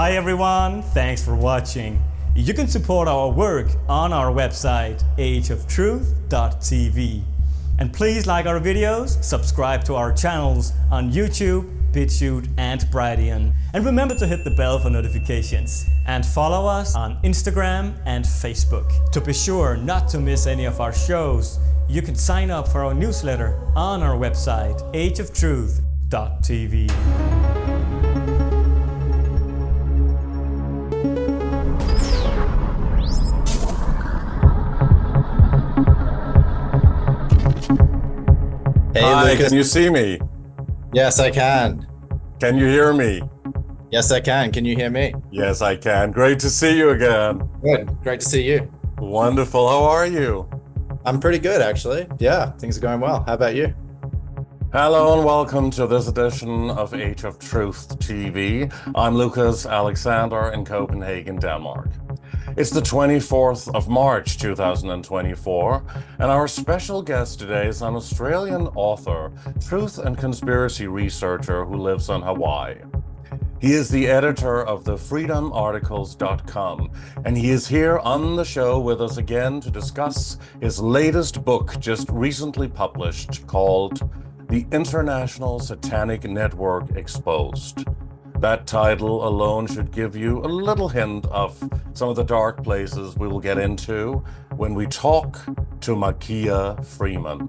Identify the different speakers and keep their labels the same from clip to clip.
Speaker 1: Hi everyone, thanks for watching. You can support our work on our website ageoftruth.tv. And please like our videos, subscribe to our channels on YouTube, BitChute and Brighteon. And remember to hit the bell for notifications. And follow us on Instagram and Facebook. To be sure not to miss any of our shows, you can sign up for our newsletter on our website ageoftruth.tv.
Speaker 2: Hey,
Speaker 3: Hi,
Speaker 2: Lucas.
Speaker 3: can you see me?
Speaker 2: Yes, I can.
Speaker 3: Can you hear me?
Speaker 2: Yes, I can. Can you hear me?
Speaker 3: Yes, I can. Great to see you again.
Speaker 2: Good. Great to see you.
Speaker 3: Wonderful. How are you?
Speaker 2: I'm pretty good, actually. Yeah, things are going well. How about you?
Speaker 3: Hello and welcome to this edition of Age of Truth TV. I'm Lucas Alexander in Copenhagen, Denmark. It's the 24th of March 2024, and our special guest today is an Australian author, truth and conspiracy researcher who lives on Hawaii. He is the editor of the freedomarticles.com, and he is here on the show with us again to discuss his latest book, just recently published, called The International Satanic Network Exposed. That title alone should give you a little hint of some of the dark places we will get into when we talk to Makia Freeman.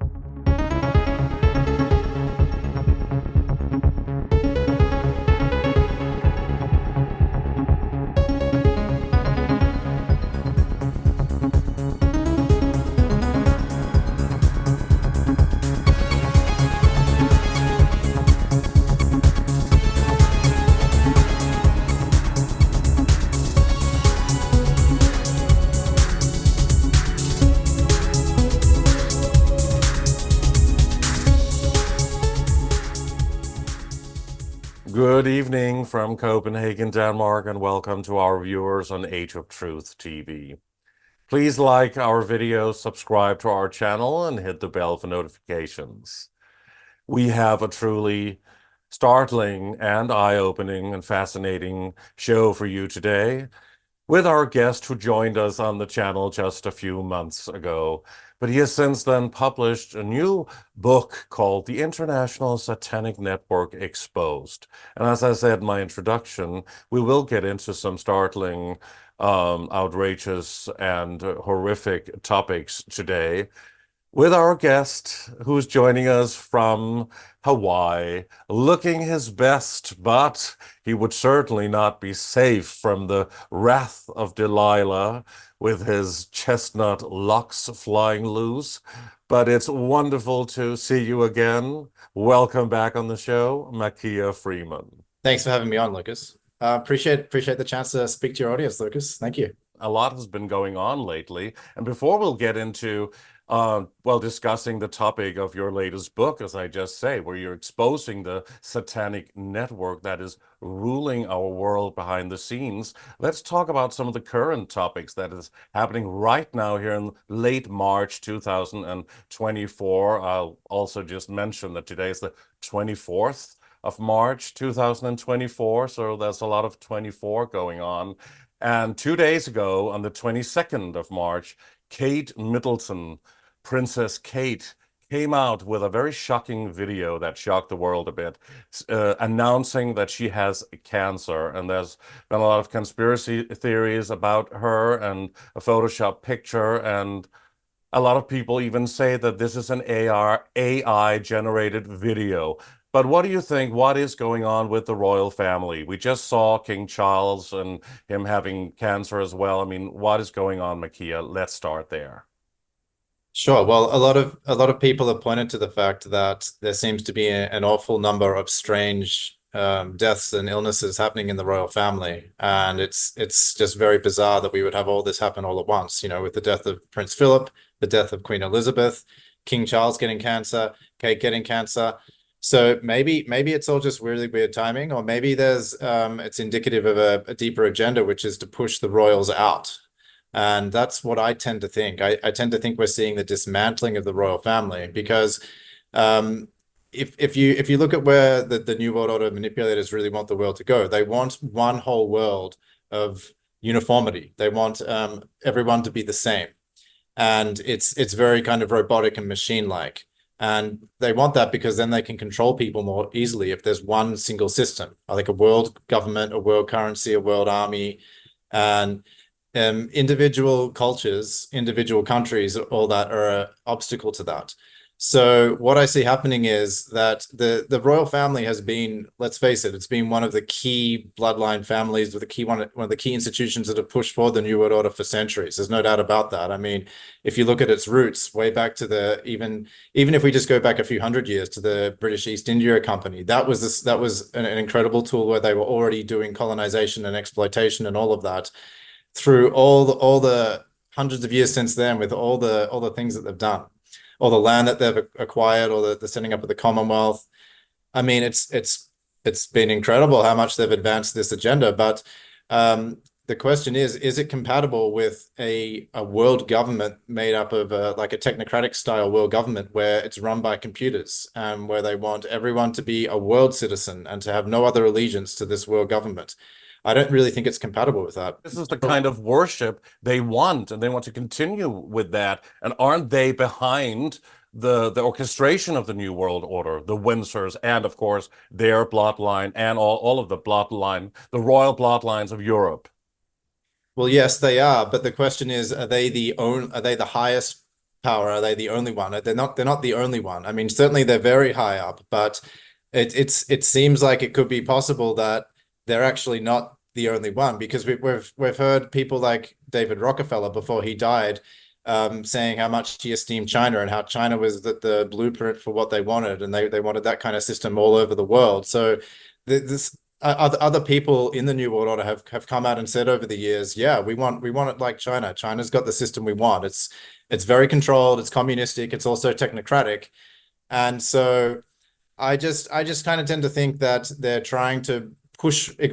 Speaker 3: Good evening from Copenhagen, Denmark, and welcome to our viewers on Age of Truth TV. Please like our videos, subscribe to our channel, and hit the bell for notifications. We have a truly startling and eye-opening and fascinating show for you today with our guest who joined us on the channel just a few months ago. But he has since then published a new book called The International Satanic Network Exposed. And as I said in my introduction, we will get into some startling, outrageous, and horrific topics today with our guest who's joining us from Hawaii, looking his best, but he would certainly not be safe from the wrath of Delilah with his chestnut locks flying loose. But it's wonderful to see you again. Welcome back on the show, Makia Freeman.
Speaker 2: Thanks for having me on, Lucas. Appreciate the chance to speak to your audience, Lucas. Thank you.
Speaker 3: A lot has been going on lately. And before we'll get into discussing the topic of your latest book, as I just say, where you're exposing the satanic network that is ruling our world behind the scenes, let's talk about some of the current topics that is happening right now here in late March 2024. I'll also just mention that today is the 24th of March 2024, so there's a lot of 24 going on. And 2 days ago, on the 22nd of March, Kate Middleton, Princess Kate, came out with a very shocking video that shocked the world a bit, announcing that she has cancer. And there's been a lot of conspiracy theories about her and a Photoshop picture. And a lot of people even say that this is an AI-generated video. But what do you think? What is going on with the royal family? We just saw King Charles and him having cancer as well. I mean, what is going on, Makia? Let's start there.
Speaker 2: Sure. Well, a lot of people have pointed to the fact that there seems to be an awful number of strange deaths and illnesses happening in the royal family, and it's just very bizarre that we would have all this happen all at once. You know, with the death of Prince Philip, the death of Queen Elizabeth, King Charles getting cancer, Kate getting cancer. So maybe it's all just really weird timing, or maybe there's it's indicative of a deeper agenda, which is to push the royals out. And that's what I tend to think. I tend to think we're seeing the dismantling of the royal family because if you look at where the New World Order manipulators really want the world to go, they want one whole world of uniformity. They want everyone to be the same, and it's very kind of robotic and machine-like. And they want that because then they can control people more easily if there's one single system, like a world government, a world currency, a world army, and individual cultures, individual countries, all that are an obstacle to that. So what I see happening is that the royal family has been, let's face it, it's been one of the key bloodline families, with the key one of the key institutions that have pushed forward the New World Order for centuries. There's no doubt about that. I mean, if you look at its roots way back to the even if we just go back a few hundred years to the British East India Company, that was an incredible tool where they were already doing colonization and exploitation and all of that through all the hundreds of years since then, with all the things that they've done, all the land that they've acquired, or the setting up of the Commonwealth. I mean, it's been incredible how much they've advanced this agenda. But the question is it compatible with a world government made up of like a technocratic style world government where it's run by computers, and where they want everyone to be a world citizen and to have no other allegiance to this world government? I don't really think it's compatible with that.
Speaker 3: This is the kind of worship they want, and they want to continue with that. And aren't they behind the orchestration of the New World Order, the Windsors, and of course their bloodline, and all of the royal bloodlines of Europe?
Speaker 2: Well, yes, they are, but the question is, are they the highest power? Are they the only one? They're not the only one. I mean, certainly they're very high up, but it seems like it could be possible that they're actually not the only one, because we've heard people like David Rockefeller before he died saying how much he esteemed China, and how China was the blueprint for what they wanted, and they wanted that kind of system all over the world. So this other people in the New World Order have come out and said over the years, yeah, we want it like China. China's got the system we want. It's very controlled, it's communistic, it's also technocratic. And so I just kind of tend to think that they're trying to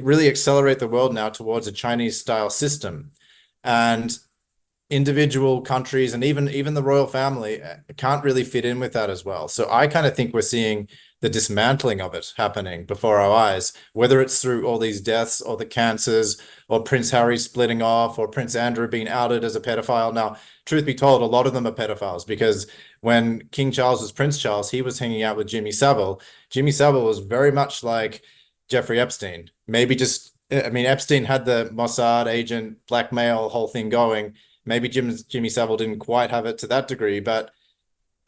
Speaker 2: really accelerate the world now towards a Chinese style system, and individual countries and even the royal family can't really fit in with that as well. So I kind of think we're seeing the dismantling of it happening before our eyes, whether it's through all these deaths, or the cancers, or Prince Harry splitting off, or Prince Andrew being outed as a pedophile. Now, truth be told, a lot of them are pedophiles, because when King Charles was Prince Charles, he was hanging out with Jimmy Savile. Jimmy Savile was very much like Jeffrey Epstein. Maybe just, I mean, Epstein had the Mossad agent blackmail whole thing going. Maybe Jimmy Savile didn't quite have it to that degree, but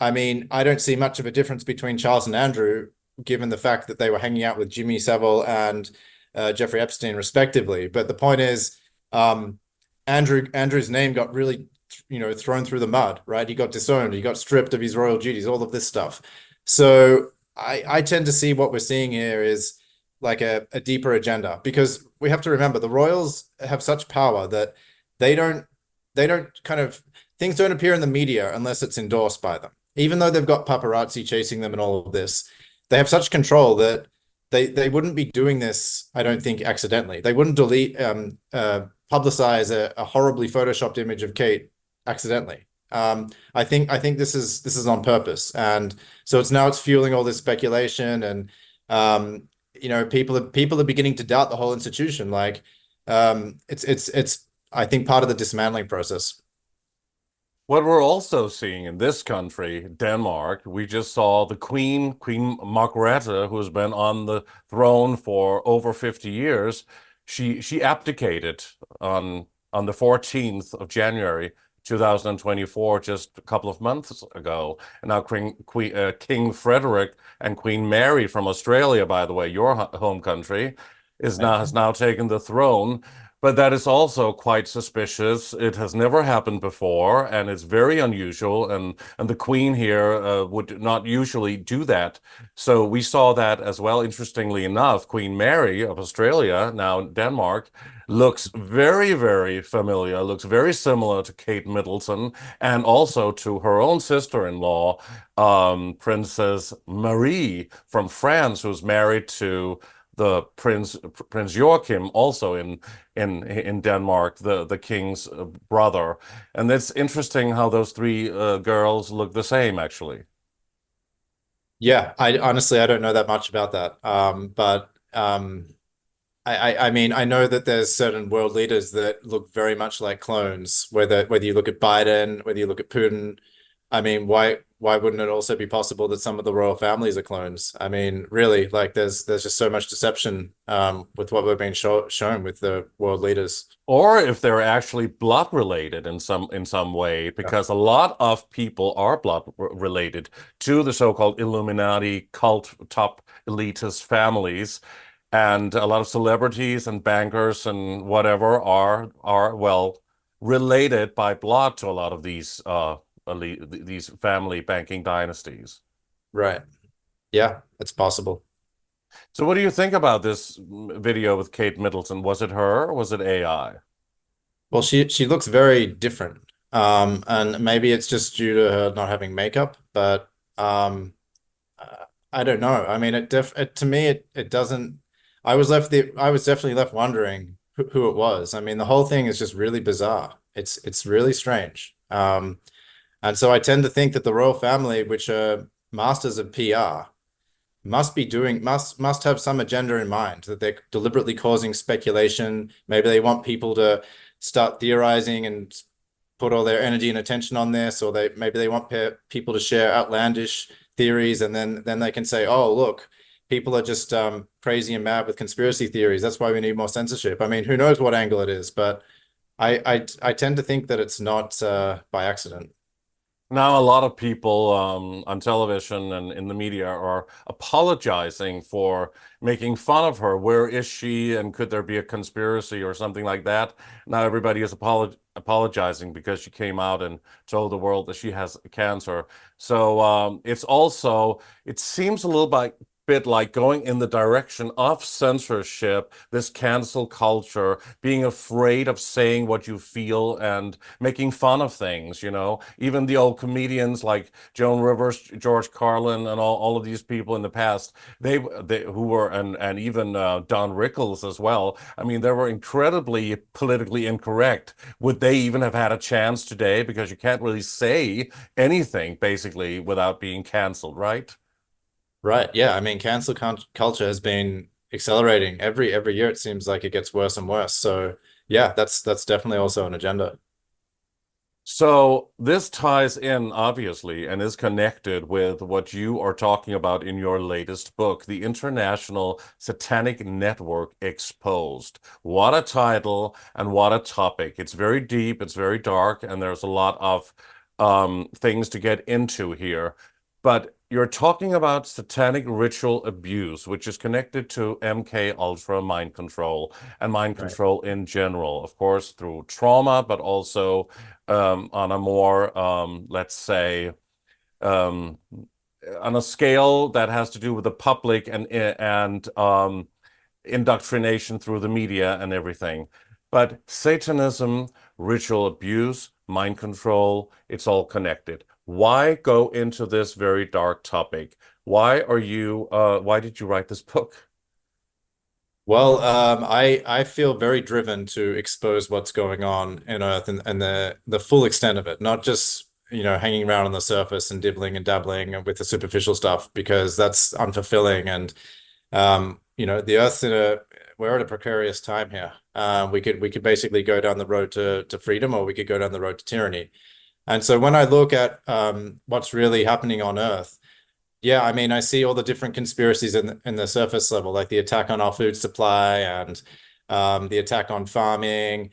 Speaker 2: I mean, I don't see much of a difference between Charles and Andrew, given the fact that they were hanging out with Jimmy Savile and Jeffrey Epstein, respectively. But the point is, Andrew's name got really, thrown through the mud, right? He got disowned, he got stripped of his royal duties, all of this stuff. So I tend to see what we're seeing here is like a deeper agenda, because we have to remember the royals have such power that they don't things don't appear in the media unless it's endorsed by them. Even though they've got paparazzi chasing them and all of this, they have such control that they wouldn't be doing this, I don't think, accidentally. They wouldn't publicize a horribly photoshopped image of Kate accidentally. I think this is on purpose, and so it's fueling all this speculation, and people are beginning to doubt the whole institution. Like it's I think part of the dismantling process.
Speaker 3: What we're also seeing in this country, Denmark, we just saw the Queen Margrethe, who's been on the throne for over 50 years. She abdicated on the 14th of January 2024, just a couple of months ago. And now King Frederick and Queen Mary from Australia, by the way, your home country, has now taken the throne. But that is also quite suspicious. It has never happened before, and it's very unusual. And the Queen here would not usually do that. So we saw that as well. Interestingly enough, Queen Mary of Australia, now Denmark, looks very, very familiar, looks very similar to Kate Middleton, and also to her own sister-in-law, Princess Marie from France, who's married to the Prince Joachim, also in Denmark, the king's brother. And it's interesting how those three girls look the same, actually.
Speaker 2: Yeah, I honestly I don't know that much about that. But I mean I know that there's certain world leaders that look very much like clones, whether you look at Biden, whether you look at Putin. I mean, why wouldn't it also be possible that some of the royal families are clones? I mean, really, like there's just so much deception with what we're being shown with the world leaders.
Speaker 3: Or if they're actually blood related in some way,
Speaker 2: Yeah.
Speaker 3: because a lot of people are related to the so-called Illuminati cult top elitist families, and a lot of celebrities and bankers and whatever are well related by blood to a lot of these family banking dynasties.
Speaker 2: Right. Yeah, it's possible.
Speaker 3: So what do you think about this video with Kate Middleton? Was it her or was it AI?
Speaker 2: Well, she looks very different. And maybe it's just due to her not having makeup, but I don't know. I mean, to me it doesn't. I was definitely left wondering who it was. I mean, the whole thing is just really bizarre. It's really strange. And so I tend to think that the royal family, which are masters of PR, must have some agenda in mind, that they're deliberately causing speculation. Maybe they want people to start theorizing and put all their energy and attention on this, or maybe they want people to share outlandish theories, and then they can say, oh, look, people are just crazy and mad with conspiracy theories. That's why we need more censorship. I mean, who knows what angle it is, but I tend to think that it's not by accident.
Speaker 3: Now, a lot of people on television and in the media are apologizing for making fun of her. Where is she? And could there be a conspiracy or something like that? Now, everybody is apologizing because she came out and told the world that she has cancer. So it seems a little bit like going in the direction of censorship, this cancel culture, being afraid of saying what you feel and making fun of things, you know. Even the old comedians like Joan Rivers, George Carlin, and all of these people in the past, they who were and even Don Rickles as well. I mean, they were incredibly politically incorrect. Would they even have had a chance today? Because you can't really say anything basically without being canceled, right?
Speaker 2: Right. Yeah. I mean, culture has been accelerating every year. It seems like it gets worse and worse. So yeah, that's definitely also an agenda.
Speaker 3: So this ties in, obviously, and is connected with what you are talking about in your latest book, The International Satanic Network Exposed. What a title and what a topic. It's very deep, it's very dark, and there's a lot of things to get into here. But you're talking about satanic ritual abuse, which is connected to MK Ultra mind control and mind
Speaker 2: Right.
Speaker 3: control in general, of course, through trauma, but also on a more, let's say, um, on a scale that has to do with the public and indoctrination through the media and everything. But Satanism, ritual abuse, mind control, it's all connected. Why go into this very dark topic? Why did you write this book?
Speaker 2: Well, I feel very driven to expose what's going on in Earth, and the full extent of it, not just, hanging around on the surface and dibbling and dabbling with the superficial stuff, because that's unfulfilling. And the Earth's we're at a precarious time here. We could basically go down the road to freedom, or we could go down the road to tyranny. And so when I look at what's really happening on Earth, yeah, I mean, I see all the different conspiracies in the surface level, like the attack on our food supply, and the attack on farming,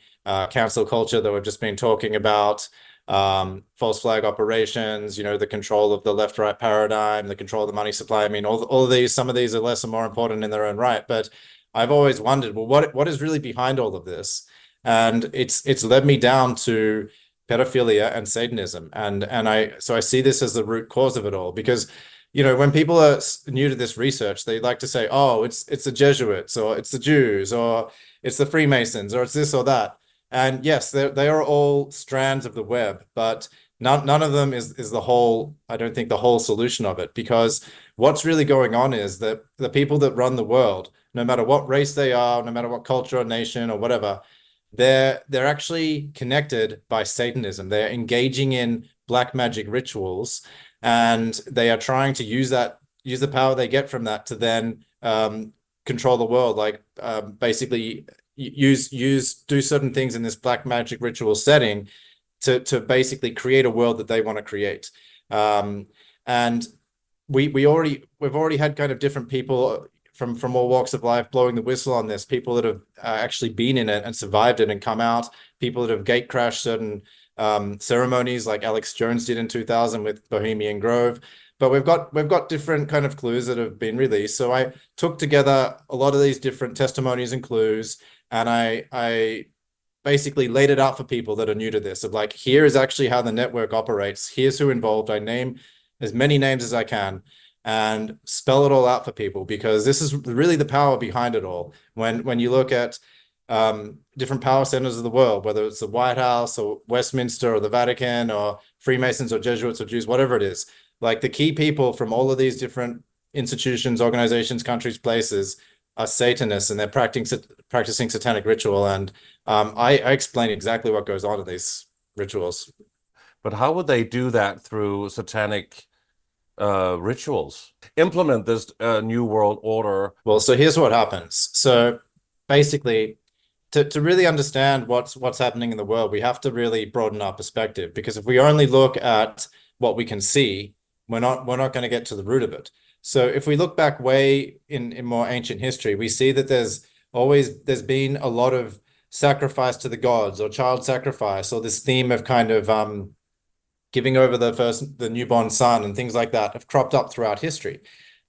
Speaker 2: cancel culture that we've just been talking about, false flag operations, the control of the left-right paradigm, the control of the money supply. I mean, all of these, some of these are less and more important in their own right. But I've always wondered, well, what is really behind all of this? And it's led me down to pedophilia and Satanism. So I see this as the root cause of it all, because when people are new to this research, they like to say, oh, it's the Jesuits, or it's the Jews, or it's the Freemasons, or it's this or that. And yes, they are all strands of the web, but none of them is the whole, I don't think, the whole solution of it. Because what's really going on is that the people that run the world, no matter what race they are, no matter what culture or nation or whatever, they're actually connected by Satanism. They're engaging in black magic rituals, and they are trying to use that use the power they get from that to then control the world, like basically do certain things in this black magic ritual setting to basically create a world that they want to create. And we've already had kind of different people from all walks of life blowing the whistle on this, people that have actually been in it and survived it and come out, people that have gate crashed certain ceremonies like Alex Jones did in 2000 with Bohemian Grove. But we've got different kind of clues that have been released. So I took together a lot of these different testimonies and clues, and I basically laid it out for people that are new to this, of like, here is actually how the network operates. Here's who involved. I name as many names as I can and spell it all out for people, because this is really the power behind it all. When you look at different power centers of the world, whether it's the White House or Westminster or the Vatican or Freemasons or Jesuits or Jews, whatever it is, like the key people from all of these different institutions, organizations, countries, places are Satanists, and they're practicing satanic ritual. And I explain exactly what goes on in these rituals.
Speaker 3: But how would they do that through satanic rituals? Implement this new world order?
Speaker 2: Well, so here's what happens. So basically, to really understand what's happening in the world, we have to really broaden our perspective, because if we only look at what we can see, we're not going to get to the root of it. So if we look back way in more ancient history, we see that there's been a lot of sacrifice to the gods, or child sacrifice, or this theme of kind of giving over the newborn son and things like that have cropped up throughout history.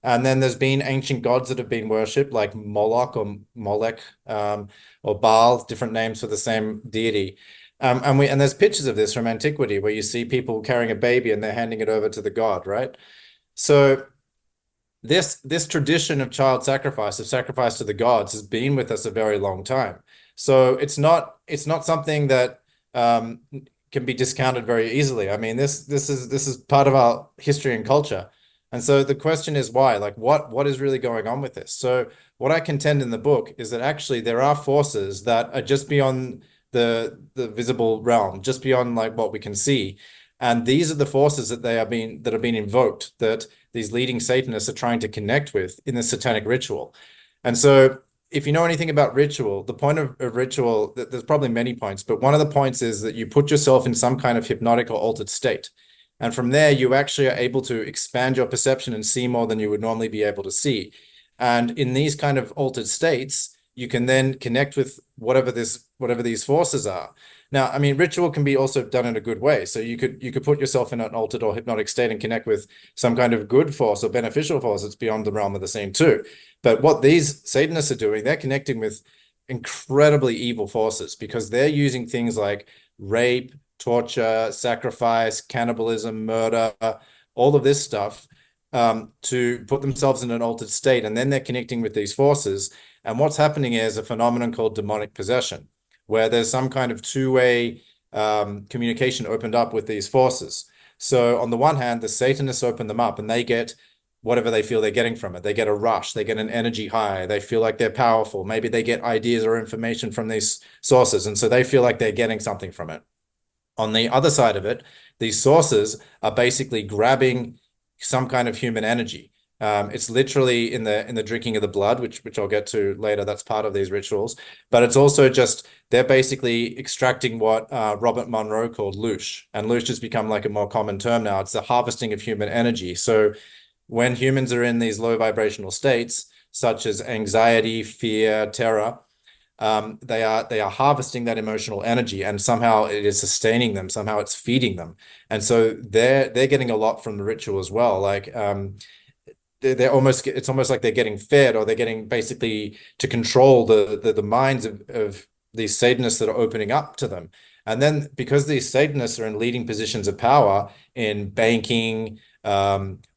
Speaker 2: And then there's been ancient gods that have been worshipped, like Moloch or Molech, or Baal, different names for the same deity. And there's pictures of this from antiquity where you see people carrying a baby and they're handing it over to the god, right? So this tradition of child sacrifice, of sacrifice to the gods, has been with us a very long time. So it's not something that can be discounted very easily. I mean, this is part of our history and culture. And so the question is why? Like, what is really going on with this? So what I contend in the book is that actually there are forces that are just beyond the visible realm, just beyond like what we can see. And these are the forces that are being invoked, that these leading Satanists are trying to connect with in the satanic ritual. And so if you know anything about ritual, the point of ritual, there's probably many points, but one of the points is that you put yourself in some kind of hypnotic or altered state. And from there, you actually are able to expand your perception and see more than you would normally be able to see. And in these kind of altered states, you can then connect with whatever these forces are. Now, I mean, ritual can be also done in a good way. So you could put yourself in an altered or hypnotic state and connect with some kind of good force or beneficial force that's beyond the realm of the seen too. But what these Satanists are doing, they're connecting with incredibly evil forces, because they're using things like rape, torture, sacrifice, cannibalism, murder, all of this stuff to put themselves in an altered state. And then they're connecting with these forces. And what's happening is a phenomenon called demonic possession, where there's some kind of two-way communication opened up with these forces. So on the one hand, the Satanists open them up and they get whatever they feel they're getting from it. They get a rush, they get an energy high, they feel like they're powerful. Maybe they get ideas or information from these sources, and so they feel like they're getting something from it. On the other side of it, these sources are basically grabbing some kind of human energy. It's literally in the drinking of the blood, which I'll get to later. That's part of these rituals. But it's also just, they're basically extracting what Robert Monroe called loosh. And loosh has become like a more common term now. It's the harvesting of human energy. So when humans are in these low vibrational states, such as anxiety, fear, terror, they are harvesting that emotional energy, and somehow it is sustaining them. Somehow it's feeding them. And so they're getting a lot from the ritual as well. Like, it's almost like they're getting fed, or they're getting basically to control the minds of these Satanists that are opening up to them. And then because these Satanists are in leading positions of power in banking,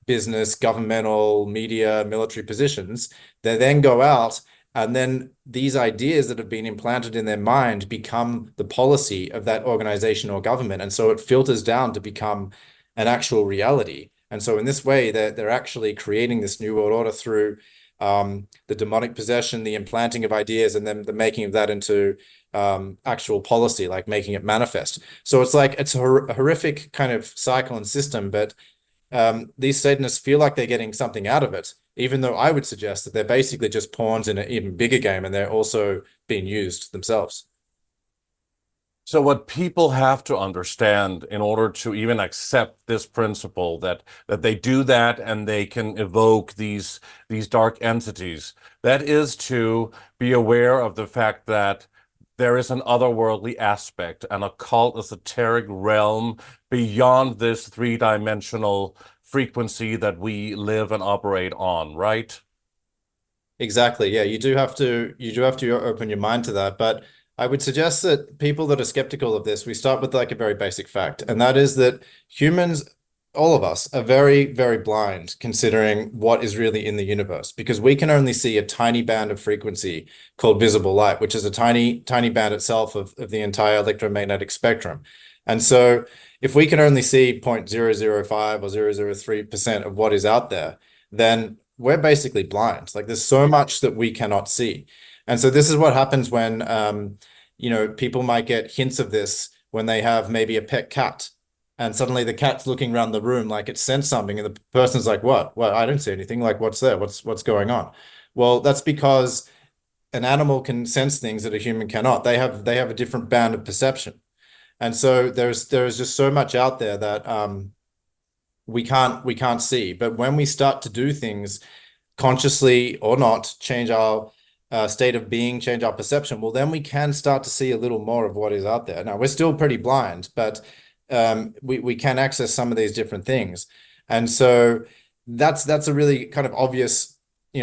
Speaker 2: business, governmental, media, military positions, they then go out, and then these ideas that have been implanted in their mind become the policy of that organization or government. And so it filters down to become an actual reality. And so in this way, they're actually creating this new world order through the demonic possession, the implanting of ideas, and then the making of that into actual policy, like making it manifest. So it's like, it's a horrific kind of cycle and system, but these Satanists feel like they're getting something out of it, even though I would suggest that they're basically just pawns in an even bigger game, and they're also being used themselves.
Speaker 3: So what people have to understand in order to even accept this principle that they do that and they can evoke these dark entities, that is to be aware of the fact that there is an otherworldly aspect, an occult, esoteric realm beyond this three-dimensional frequency that we live and operate on, right?
Speaker 2: Exactly. Yeah, you do have to open your mind to that. But I would suggest that people that are skeptical of this, we start with like a very basic fact, and that is that humans, all of us, are very, very blind considering what is really in the universe, because we can only see a tiny band of frequency called visible light, which is a tiny, tiny band itself of the entire electromagnetic spectrum. And so if we can only see 0.005 or 0.003% of what is out there, then we're basically blind. Like there's so much that we cannot see. And so this is what happens when, people might get hints of this when they have maybe a pet cat, and suddenly the cat's looking around the room like it sensed something, and the person's like, "What? Well, I don't see anything. Like, what's there? What's going on?" Well, that's because an animal can sense things that a human cannot. They have a different band of perception, and so there's just so much out there that we can't see. But when we start to do things consciously or not, change our state of being, change our perception, well, then we can start to see a little more of what is out there. Now, we're still pretty blind, but we can access some of these different things. And so that's a really kind of obvious,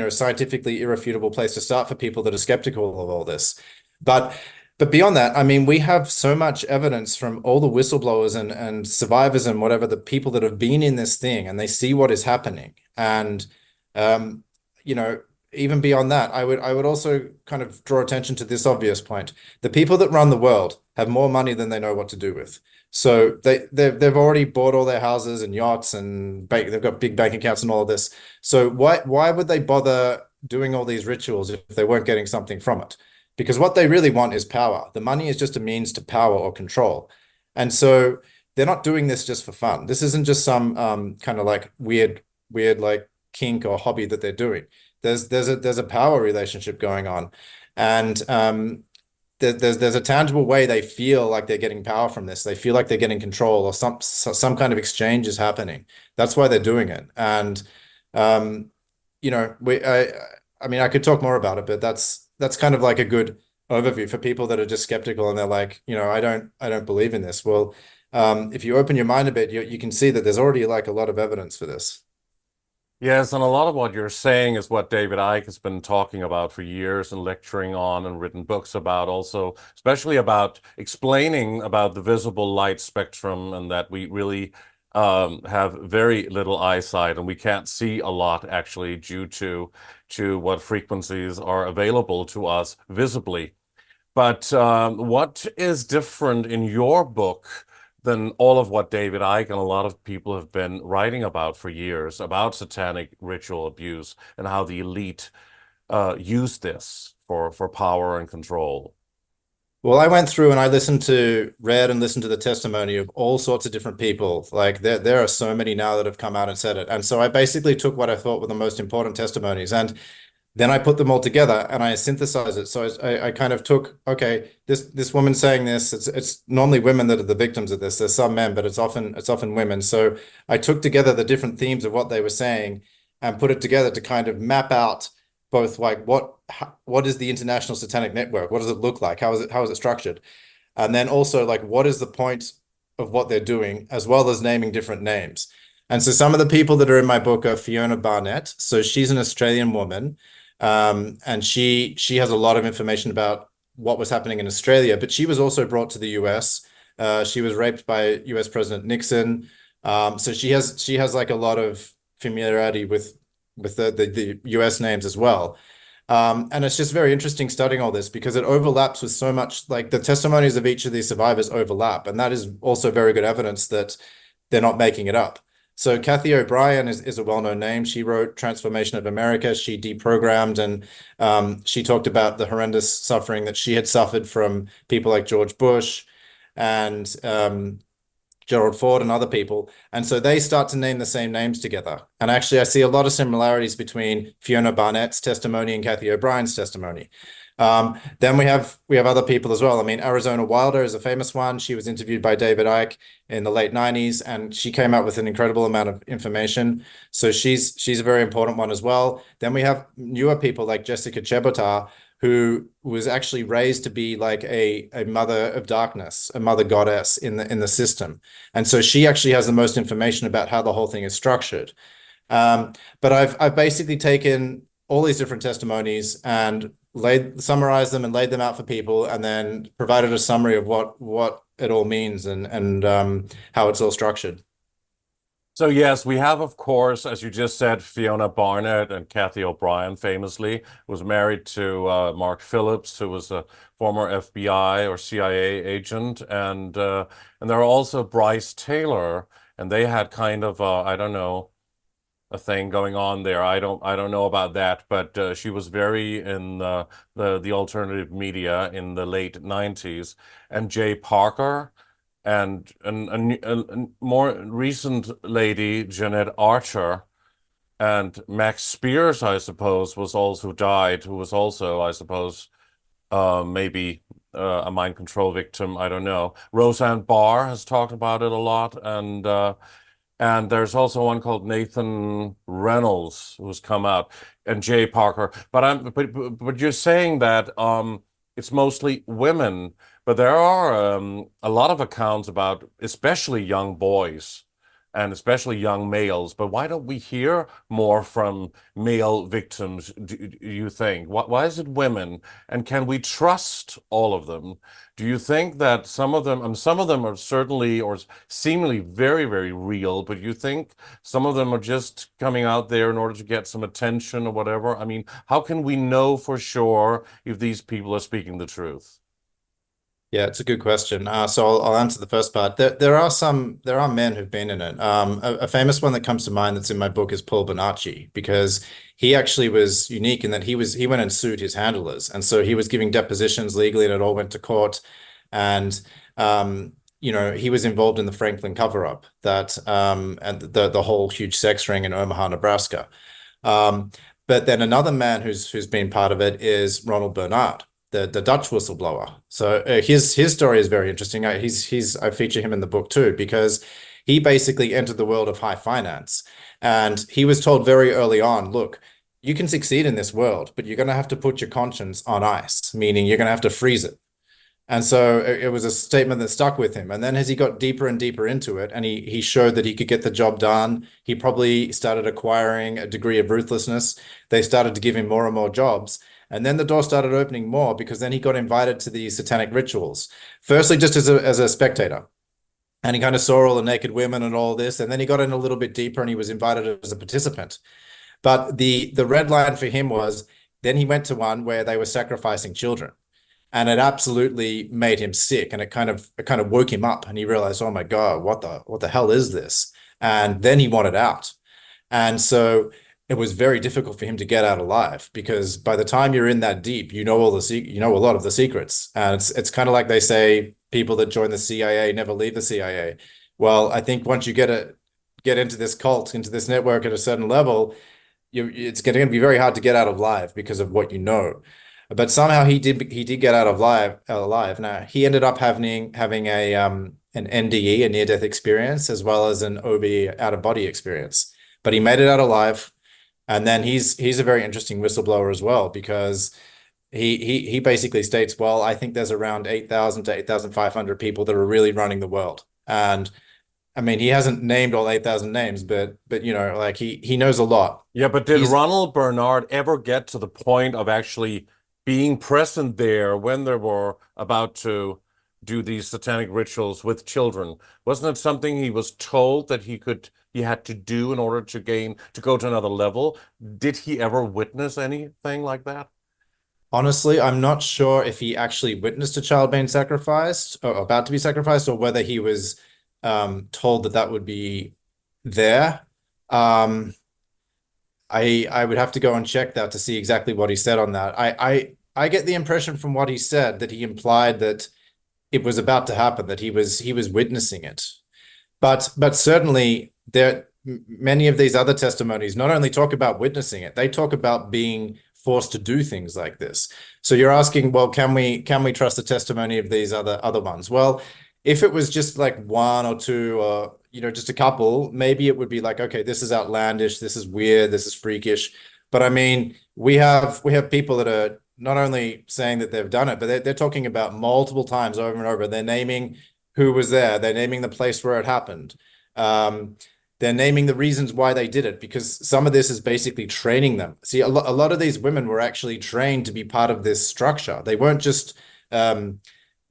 Speaker 2: scientifically irrefutable place to start for people that are skeptical of all this. But beyond that, I mean, we have so much evidence from all the whistleblowers and survivors and whatever, the people that have been in this thing, and they see what is happening. And even beyond that, I would also kind of draw attention to this obvious point. The people that run the world have more money than they know what to do with. So they've already bought all their houses and yachts, and they've got big bank accounts and all of this. So why would they bother doing all these rituals if they weren't getting something from it? Because what they really want is power. The money is just a means to power or control. And so they're not doing this just for fun. This isn't just some kind of like weird like kink or hobby that they're doing. There's a power relationship going on, and there's a tangible way they feel like they're getting power from this. They feel like they're getting control, or some kind of exchange is happening. That's why they're doing it. And I mean, I could talk more about it, but that's kind of like a good overview for people that are just skeptical and they're like, I don't believe in this. Well, if you open your mind a bit, you can see that there's already like a lot of evidence for this.
Speaker 3: Yes, and a lot of what you're saying is what David Icke has been talking about for years and lecturing on and written books about also, especially about explaining about the visible light spectrum, and that we really have very little eyesight and we can't see a lot actually due to what frequencies are available to us visibly. But what is different in your book than all of what David Icke and a lot of people have been writing about for years about satanic ritual abuse and how the elite use this for power and control?
Speaker 2: Well, I went through and I read and listened to the testimony of all sorts of different people. Like there are so many now that have come out and said it. And so I basically took what I thought were the most important testimonies, and then I put them all together and I synthesized it. So I kind of took, okay, this woman saying this, it's normally women that are the victims of this. There's some men, but it's often women. So I took together the different themes of what they were saying and put it together to kind of map out both like what is the International Satanic Network? What does it look like? How is it structured? And then also like what is the point of what they're doing, as well as naming different names. And so some of the people that are in my book are Fiona Barnett. So she's an Australian woman. And she has a lot of information about what was happening in Australia, but she was also brought to the US. She was raped by US President Nixon. So she has like a lot of familiarity with the US names as well. And it's just very interesting studying all this because it overlaps with so much, like the testimonies of each of these survivors overlap. And that is also very good evidence that they're not making it up. So Kathy O'Brien is a well-known name. She wrote Transformation of America. She deprogrammed, and she talked about the horrendous suffering that she had suffered from people like George Bush and Gerald Ford and other people. And so they start to name the same names together. And actually, I see a lot of similarities between Fiona Barnett's testimony and Kathy O'Brien's testimony. Then we have other people as well. I mean, Arizona Wilder is a famous one. She was interviewed by David Icke in the late 90s, and she came out with an incredible amount of information. So she's a very important one as well. Then we have newer people like Jessica Chebotar, who was actually raised to be like a mother of darkness, a mother goddess in the system. And so she actually has the most information about how the whole thing is structured. But I've basically taken all these different testimonies and summarized them and laid them out for people, and then provided a summary of what it all means and how it's all structured.
Speaker 3: So yes, we have, of course, as you just said, Fiona Barnett and Kathy O'Brien famously was married to Mark Phillips, who was a former FBI or CIA agent, and there are also Bryce Taylor, and they had kind of I don't know, a thing going on there. I don't know about that, but she was very in the alternative media in the late 90s, and Jay Parker. And a more recent lady, Jeanette Archer, and Max Spears, I suppose, was also who died, who was also, I suppose, maybe a mind control victim. I don't know. Roseanne Barr has talked about it a lot, and there's also one called Nathan Reynolds who's come out, and Jay Parker. But you're saying that it's mostly women. But there are a lot of accounts about especially young boys and especially young males. But why don't we hear more from male victims, do you think? Why is it women? And can we trust all of them? Do you think that some of them are certainly or seemingly very, very real, but you think some of them are just coming out there in order to get some attention or whatever? I mean, how can we know for sure if these people are speaking the truth?
Speaker 2: Yeah, it's a good question. So I'll answer the first part. There are men who've been in it. A famous one that comes to mind that's in my book is Paul Bonacci, because he actually was unique in that he went and sued his handlers, and so he was giving depositions legally, and it all went to court. And he was involved in the Franklin cover-up and the whole huge sex ring in Omaha, Nebraska. But then another man who's been part of it is Ronald Bernard, the Dutch whistleblower. So his story is very interesting. I feature him in the book too, because he basically entered the world of high finance, and he was told very early on, look, you can succeed in this world, but you're going to have to put your conscience on ice, meaning you're going to have to freeze it. And so it was a statement that stuck with him. And then as he got deeper and deeper into it, and he showed that he could get the job done, he probably started acquiring a degree of ruthlessness. They started to give him more and more jobs. And then the door started opening more, because then he got invited to these satanic rituals. Firstly, just as a spectator. And he kind of saw all the naked women and all this. And then he got in a little bit deeper and he was invited as a participant. But the red line for him was, then he went to one where they were sacrificing children. And it absolutely made him sick. And it kind of woke him up, and he realized, oh my God, what the hell is this? And then he wanted out. And so it was very difficult for him to get out alive, because by the time you're in that deep, you know a lot of the secrets. And it's kind of like they say, people that join the CIA never leave the CIA. Well, I think once you get into this cult, into this network at a certain level, it's going to be very hard to get out alive because of what you know. But somehow he did get out alive. Now he ended up having an NDE, a near-death experience, as well as an OB, out-of-body experience. But he made it out alive. And then he's a very interesting whistleblower as well, because he basically states, well, I think there's around 8,000 to 8,500 people that are really running the world. And I mean, he hasn't named all 8,000 names, but like he knows a lot.
Speaker 3: Yeah, but did Ronald Bernard ever get to the point of actually being present there when they were about to do these satanic rituals with children? Wasn't it something he was told that he had to do in order to go to another level? Did he ever witness anything like that?
Speaker 2: Honestly, I'm not sure if he actually witnessed a child being sacrificed or about to be sacrificed, or whether he was told that would be there. I would have to go and check that to see exactly what he said on that. I get the impression from what he said that he implied that it was about to happen, that he was witnessing it. But certainly many of these other testimonies not only talk about witnessing it, they talk about being forced to do things like this. So you're asking, well, can we trust the testimony of these other ones? Well, if it was just like one or two, or just a couple, maybe it would be like, okay, this is outlandish, this is weird, this is freakish. But I mean, we have people that are not only saying that they've done it, but they're talking about multiple times over and over. They're naming who was there. They're naming the place where it happened. They're naming the reasons why they did it, because some of this is basically training them. See, a lot of these women were actually trained to be part of this structure. They weren't just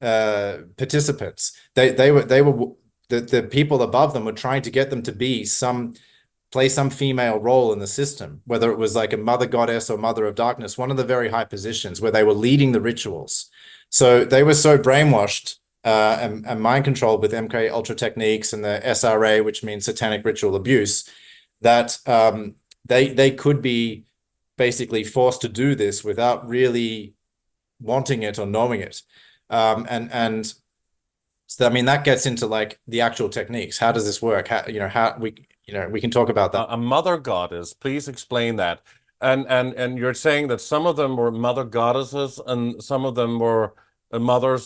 Speaker 2: participants. They were the people above them were trying to get them to play some female role in the system, whether it was like a mother goddess or mother of darkness, one of the very high positions where they were leading the rituals. So they were so brainwashed and mind controlled with MK Ultra techniques and the SRA, which means satanic ritual abuse, that they could be basically forced to do this without really wanting it or knowing it. And so, I mean, that gets into like the actual techniques. How does this work? How we can talk about that.
Speaker 3: A mother goddess, please explain that. And you're saying that some of them were mother goddesses and some of them were mother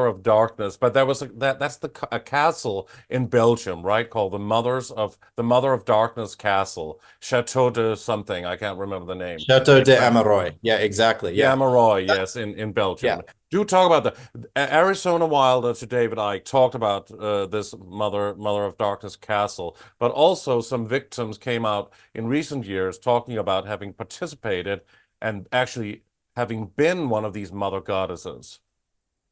Speaker 3: of darkness, but that's a castle in Belgium, right? Called the Mother of Darkness Castle, Chateau de something. I can't remember the name.
Speaker 2: Chateau de Ameroy. Yeah, exactly. Yeah,
Speaker 3: Ameroy. Yes, in Belgium.
Speaker 2: Yeah.
Speaker 3: Do talk about the Arizona Wilder to David Icke talked about this Mother of Darkness Castle, but also some victims came out in recent years talking about having participated and actually having been one of these mother goddesses.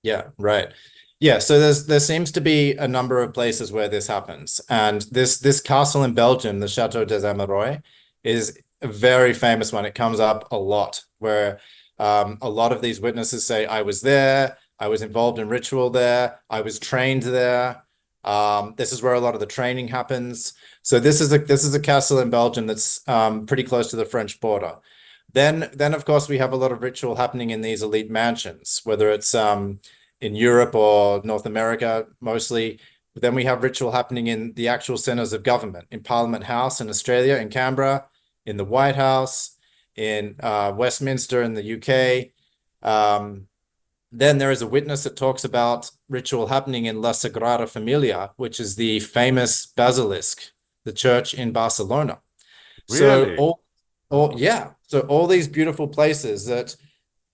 Speaker 2: Yeah, right. Yeah, so there seems to be a number of places where this happens. And this castle in Belgium, the Chateau des Ameroy, is a very famous one. It comes up a lot, where a lot of these witnesses say, I was there, I was involved in ritual there, I was trained there. This is where a lot of the training happens. So this is a castle in Belgium that's pretty close to the French border. Then of course we have a lot of ritual happening in these elite mansions, whether it's in Europe or North America mostly. But then we have ritual happening in the actual centers of government, in Parliament House in Australia, in Canberra, in the White House, in Westminster in the UK. Then there is a witness that talks about ritual happening in La Sagrada Familia, which is the famous basilisk, the church in Barcelona.
Speaker 3: Really?
Speaker 2: So so all these beautiful places that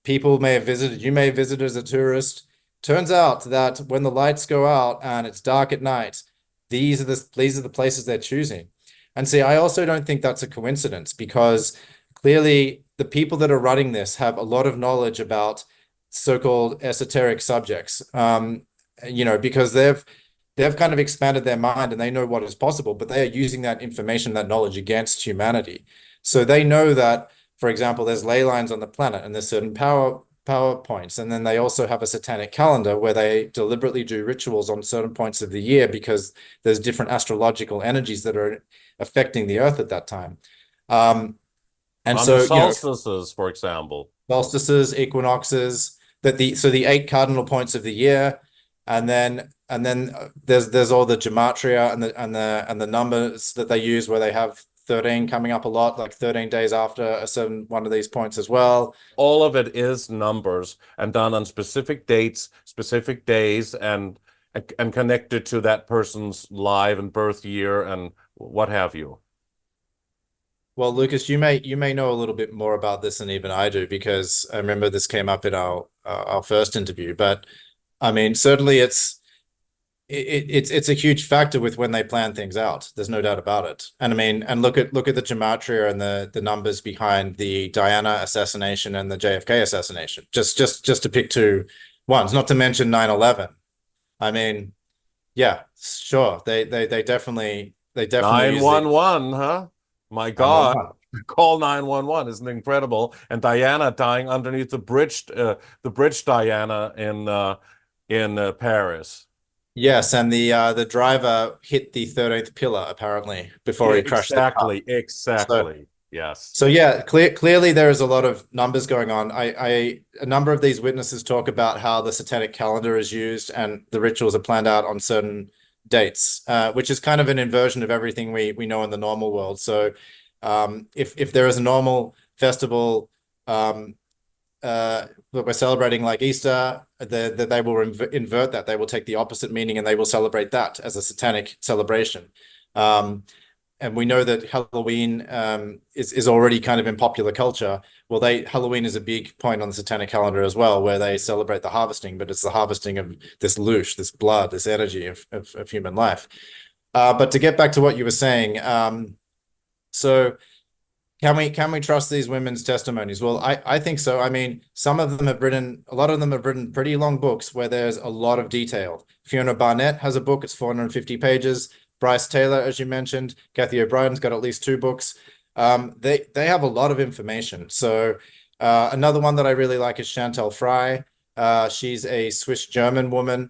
Speaker 2: people may have visited, you may visit as a tourist. Turns out that when the lights go out and it's dark at night, these are the places they're choosing. And see, I also don't think that's a coincidence, because clearly the people that are running this have a lot of knowledge about so-called esoteric subjects, because they've kind of expanded their mind and they know what is possible, but they are using that information, that knowledge against humanity. So they know that, for example, there's ley lines on the planet and there's certain power points. And then they also have a satanic calendar where they deliberately do rituals on certain points of the year because there's different astrological energies that are affecting the earth at that time. And
Speaker 3: on
Speaker 2: so,
Speaker 3: the solstices, for example.
Speaker 2: Solstices, equinoxes, so the 8 cardinal points of the year, and then there's all the gematria and the numbers that they use, where they have 13 coming up a lot, like 13 days after a certain one of these points as well.
Speaker 3: All of it is numbers and done on specific dates, specific days, and connected to that person's live and birth year and what have you.
Speaker 2: Well, Lucas, you may know a little bit more about this than even I do, because I remember this came up in our first interview. But I mean, certainly it's a huge factor with when they plan things out. There's no doubt about it. And I mean, and look at the gematria and the numbers behind the Diana assassination and the JFK assassination. Just to pick two ones, not to mention 9/11. I mean, yeah, sure. They definitely
Speaker 3: 911, huh? My God. Call 911 isn't incredible. And Diana dying underneath the bridge Diana in Paris.
Speaker 2: Yes, and the driver hit the 13th pillar apparently before he crashed.
Speaker 3: Exactly. Yes.
Speaker 2: So yeah, clearly there is a lot of numbers going on. A number of these witnesses talk about how the satanic calendar is used and the rituals are planned out on certain dates, which is kind of an inversion of everything we know in the normal world. So if there is a normal festival that we're celebrating like Easter, that they will invert that. They will take the opposite meaning and they will celebrate that as a satanic celebration. And we know that Halloween is already kind of in popular culture. Well, Halloween is a big point on the satanic calendar as well, where they celebrate the harvesting, but it's the harvesting of this loosh, this blood, this energy of human life. But to get back to what you were saying, so can we trust these women's testimonies? Well, I think so. I mean, a lot of them have written pretty long books where there's a lot of detail. Fiona Barnett has a book, it's 450 pages. Bryce Taylor, as you mentioned, Kathy O'Brien's got at least 2 books. They have a lot of information. So another one that I really like is Chantal Fry. She's a Swiss-German woman.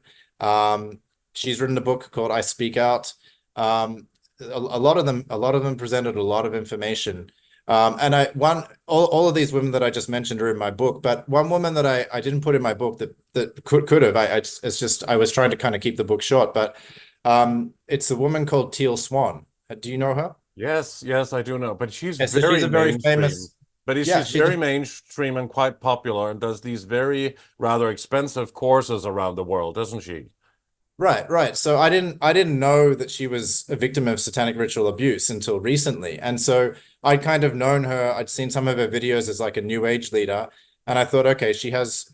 Speaker 2: She's written a book called I Speak Out. A lot of them presented a lot of information. And all of these women that I just mentioned are in my book, but one woman that I didn't put in my book that could have. I was trying to kind of keep the book short, but it's a woman called Teal Swan. Do you know her?
Speaker 3: Yes, I do know, but she's
Speaker 2: Yeah, so
Speaker 3: very
Speaker 2: she's a very
Speaker 3: mainstream.
Speaker 2: famous.
Speaker 3: But
Speaker 2: Yeah,
Speaker 3: she's very mainstream and quite popular and does these very rather expensive courses around the world, doesn't she?
Speaker 2: Right. So I didn't know that she was a victim of satanic ritual abuse until recently. And so I'd kind of known her. I'd seen some of her videos as like a new age leader. And I thought, okay, she has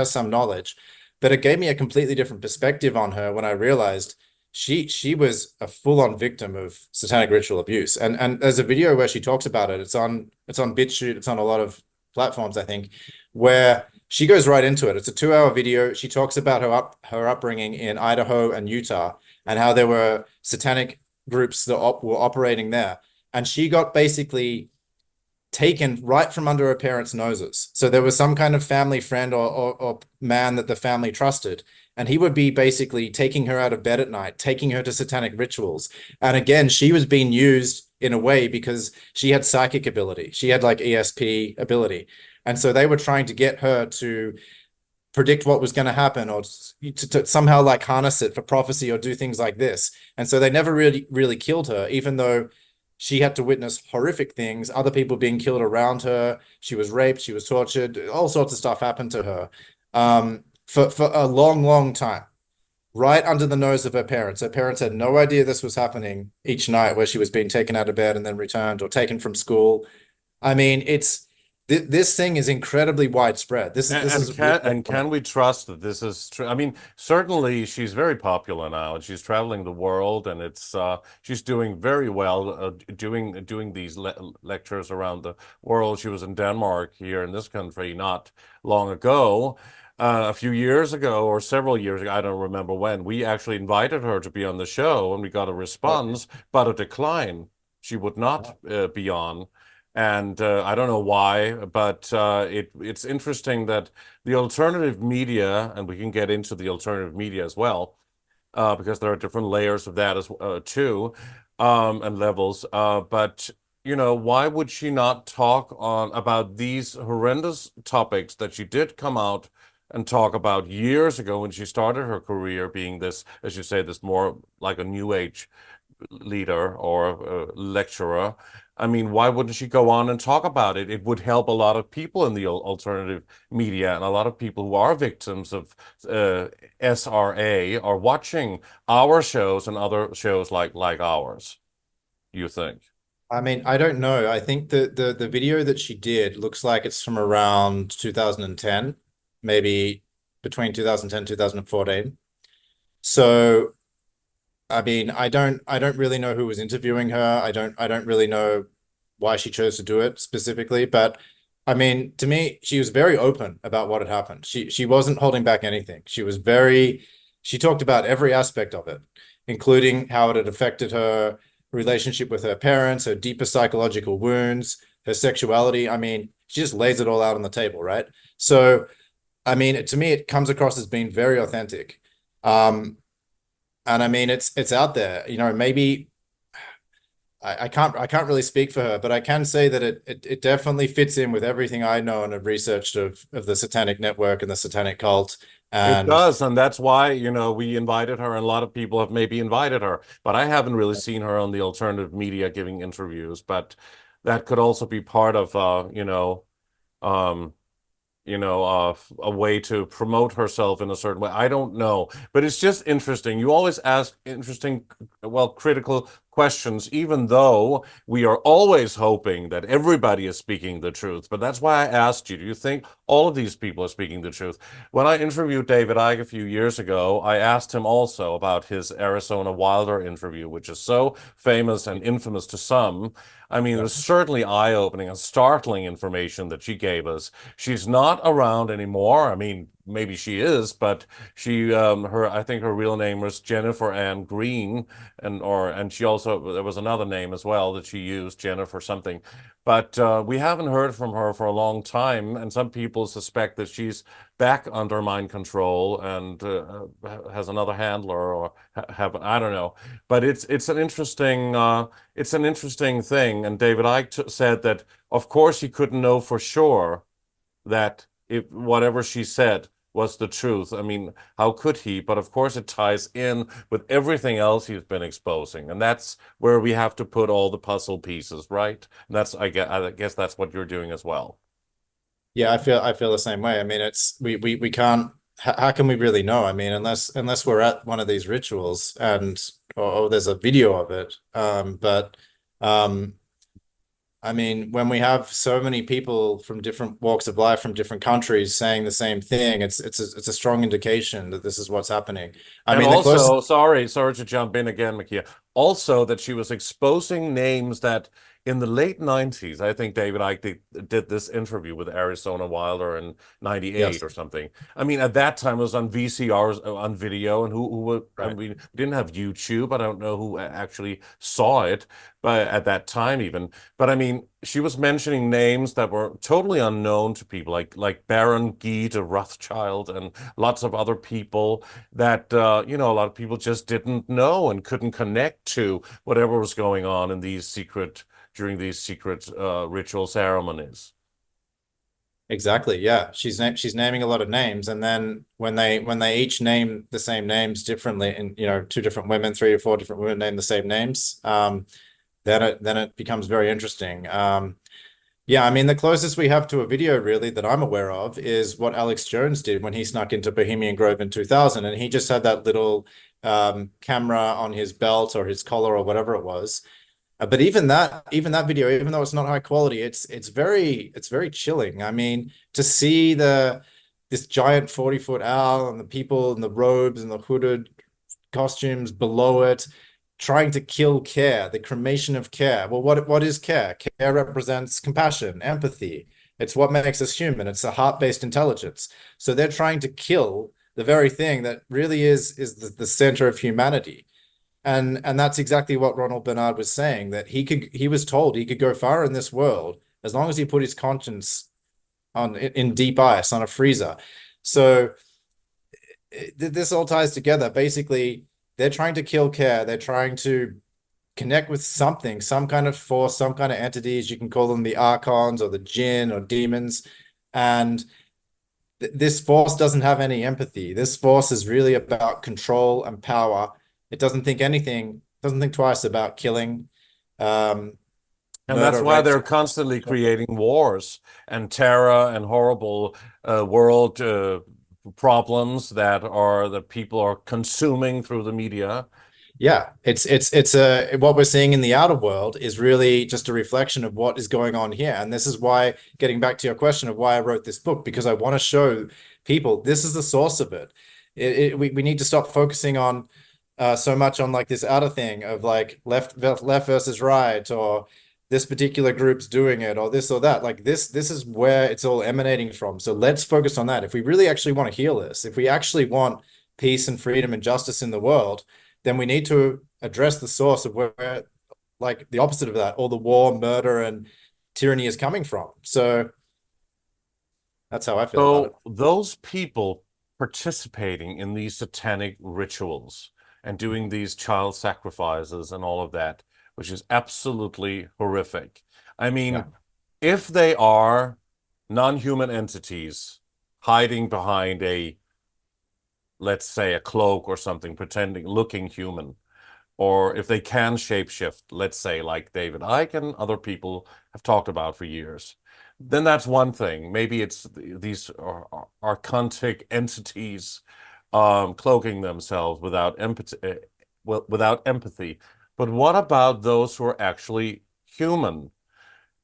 Speaker 2: some knowledge. But it gave me a completely different perspective on her when I realized she was a full-on victim of satanic ritual abuse. And there's a video where she talks about it. It's on BitChute, it's on a lot of platforms, I think, where she goes right into it. It's a 2-hour video. She talks about her upbringing in Idaho and Utah and how there were satanic groups that were operating there. And she got basically taken right from under her parents' noses. So there was some kind of family friend or man that the family trusted. And he would be basically taking her out of bed at night, taking her to satanic rituals. And again, she was being used in a way because she had psychic ability. She had like ESP ability. And so they were trying to get her to predict what was going to happen or to somehow like harness it for prophecy or do things like this. And so they never really killed her, even though she had to witness horrific things, other people being killed around her. She was raped, she was tortured, all sorts of stuff happened to her for a long time, right under the nose of her parents. Her parents had no idea this was happening each night, where she was being taken out of bed and then returned or taken from school. I mean, this thing is incredibly widespread.
Speaker 3: Can we trust that this is true? I mean, certainly she's very popular now, and she's traveling the world, and she's doing very well, doing these lectures around the world. She was in Denmark here in this country not long ago. A few years ago or several years ago, I don't remember when, we actually invited her to be on the show, and we got a response, but a decline. She would not be on. And I don't know why, but it's interesting that the alternative media, and we can get into the alternative media as well, because there are different layers of that as too, and levels. But why would she not talk about these horrendous topics that she did come out and talk about years ago when she started her career, being this, as you say, this more like a new age leader or lecturer? I mean, why wouldn't she go on and talk about it? It would help a lot of people in the alternative media, and a lot of people who are victims of SRA are watching our shows and other shows like ours, you think?
Speaker 2: I mean, I don't know. I think the video that she did looks like it's from around 2010, maybe between 2010 2014. So I mean, I don't really know who was interviewing her. I don't really know why she chose to do it specifically, but I mean, to me, she was very open about what had happened. She wasn't holding back anything. She talked about every aspect of it, including how it had affected her relationship with her parents, her deeper psychological wounds, her sexuality. I mean, she just lays it all out on the table, right? So, I mean, to me, it comes across as being very authentic. And I mean, it's out there, maybe I can't really speak for her, but I can say that it definitely fits in with everything I know and have researched of the satanic network and the satanic cult.
Speaker 3: It
Speaker 2: And
Speaker 3: does, and that's why, we invited her, and a lot of people have maybe invited her, but I haven't really seen her on the alternative media giving interviews. But that could also be part of, um, a way to promote herself in a certain way. I don't know, but it's just interesting. You always ask interesting, well, critical questions, even though we are always hoping that everybody is speaking the truth. But that's why I asked you, do you think all of these people are speaking the truth? When I interviewed David Icke a few years ago, I asked him also about his Arizona Wilder interview, which is so famous and infamous to some. I mean, it was certainly eye-opening and startling information that she gave us. She's not around anymore. I mean, maybe she is, but I think her real name was Jennifer Ann Green, and she also, there was another name as well that she used, Jennifer something. But we haven't heard from her for a long time, and some people suspect that she's back under mind control and has another handler, or I don't know. But it's an interesting thing. And David Icke said that, of course, he couldn't know for sure that if whatever she said was the truth. I mean, how could he? But of course, it ties in with everything else he's been exposing, and that's where we have to put all the puzzle pieces, right? And I guess that's what you're doing as well.
Speaker 2: yeah, I feel the same way. I mean, it's we can't. How can we really know? I mean, unless we're at one of these rituals and or there's a video of it. But I mean, when we have so many people from different walks of life, from different countries saying the same thing, it's a strong indication that this is what's happening. I
Speaker 3: And
Speaker 2: mean, the
Speaker 3: also,
Speaker 2: closest,
Speaker 3: sorry to jump in again, Makia. Also, that she was exposing names that in the late 90s, I think David Icke did this interview with Arizona Wilder in 98
Speaker 2: yes,
Speaker 3: or something. I mean, at that time, it was on VCRs, on video, and I
Speaker 2: right.
Speaker 3: mean, we didn't have YouTube. I don't know who actually saw it, but at that time even. But I mean, she was mentioning names that were totally unknown to people, like Baron Guy de Rothschild and lots of other people that a lot of people just didn't know and couldn't connect to whatever was going on in during these secret ritual ceremonies.
Speaker 2: Exactly. Yeah. She's naming a lot of names. And then when they each name the same names differently, and two different women, three or four different women name the same names, then it becomes very interesting. Yeah, I mean, the closest we have to a video really that I'm aware of is what Alex Jones did when he snuck into Bohemian Grove in 2000, and he just had that little camera on his belt or his collar or whatever it was. But even that video, even though it's not high quality, it's very chilling. I mean, to see this giant 40-foot owl and the people in the robes and the hooded costumes below it, trying to kill care, the cremation of care. Well, what is care? Care represents compassion, empathy. It's what makes us human. It's a heart-based intelligence. So they're trying to kill the very thing that really is the center of humanity. And that's exactly what Ronald Bernard was saying, that he was told he could go far in this world as long as he put his conscience in deep ice on a freezer. So this all ties together. Basically, they're trying to kill care. They're trying to connect with something, some kind of force, some kind of entities. You can call them the archons or the jinn or demons. And this force doesn't have any empathy. This force is really about control and power. It doesn't think twice about killing,
Speaker 3: And that's
Speaker 2: murder,
Speaker 3: why
Speaker 2: rape.
Speaker 3: they're constantly creating wars and terror and horrible world problems that people are consuming through the media.
Speaker 2: Yeah, it's what we're seeing in the outer world is really just a reflection of what is going on here. And this is why, getting back to your question of why I wrote this book, because I want to show people this is the source of it. We need to stop focusing on so much on like this outer thing of like left versus right, or this particular group's doing it, or this or that. Like this is where it's all emanating from. So let's focus on that. If we really actually want to heal this, if we actually want peace and freedom and justice in the world, then we need to address the source of where, like the opposite of that, all the war, murder, and tyranny is coming from. So that's how I feel about it.
Speaker 3: So those people participating in these satanic rituals and doing these child sacrifices and all of that, which is absolutely horrific. I mean,
Speaker 2: Yeah.
Speaker 3: if they are non-human entities hiding behind a, let's say, a cloak or something, pretending, looking human, or if they can shapeshift, let's say, like David Icke and other people have talked about for years, then that's one thing. Maybe it's these archontic entities cloaking themselves without empathy, without empathy. But what about those who are actually human?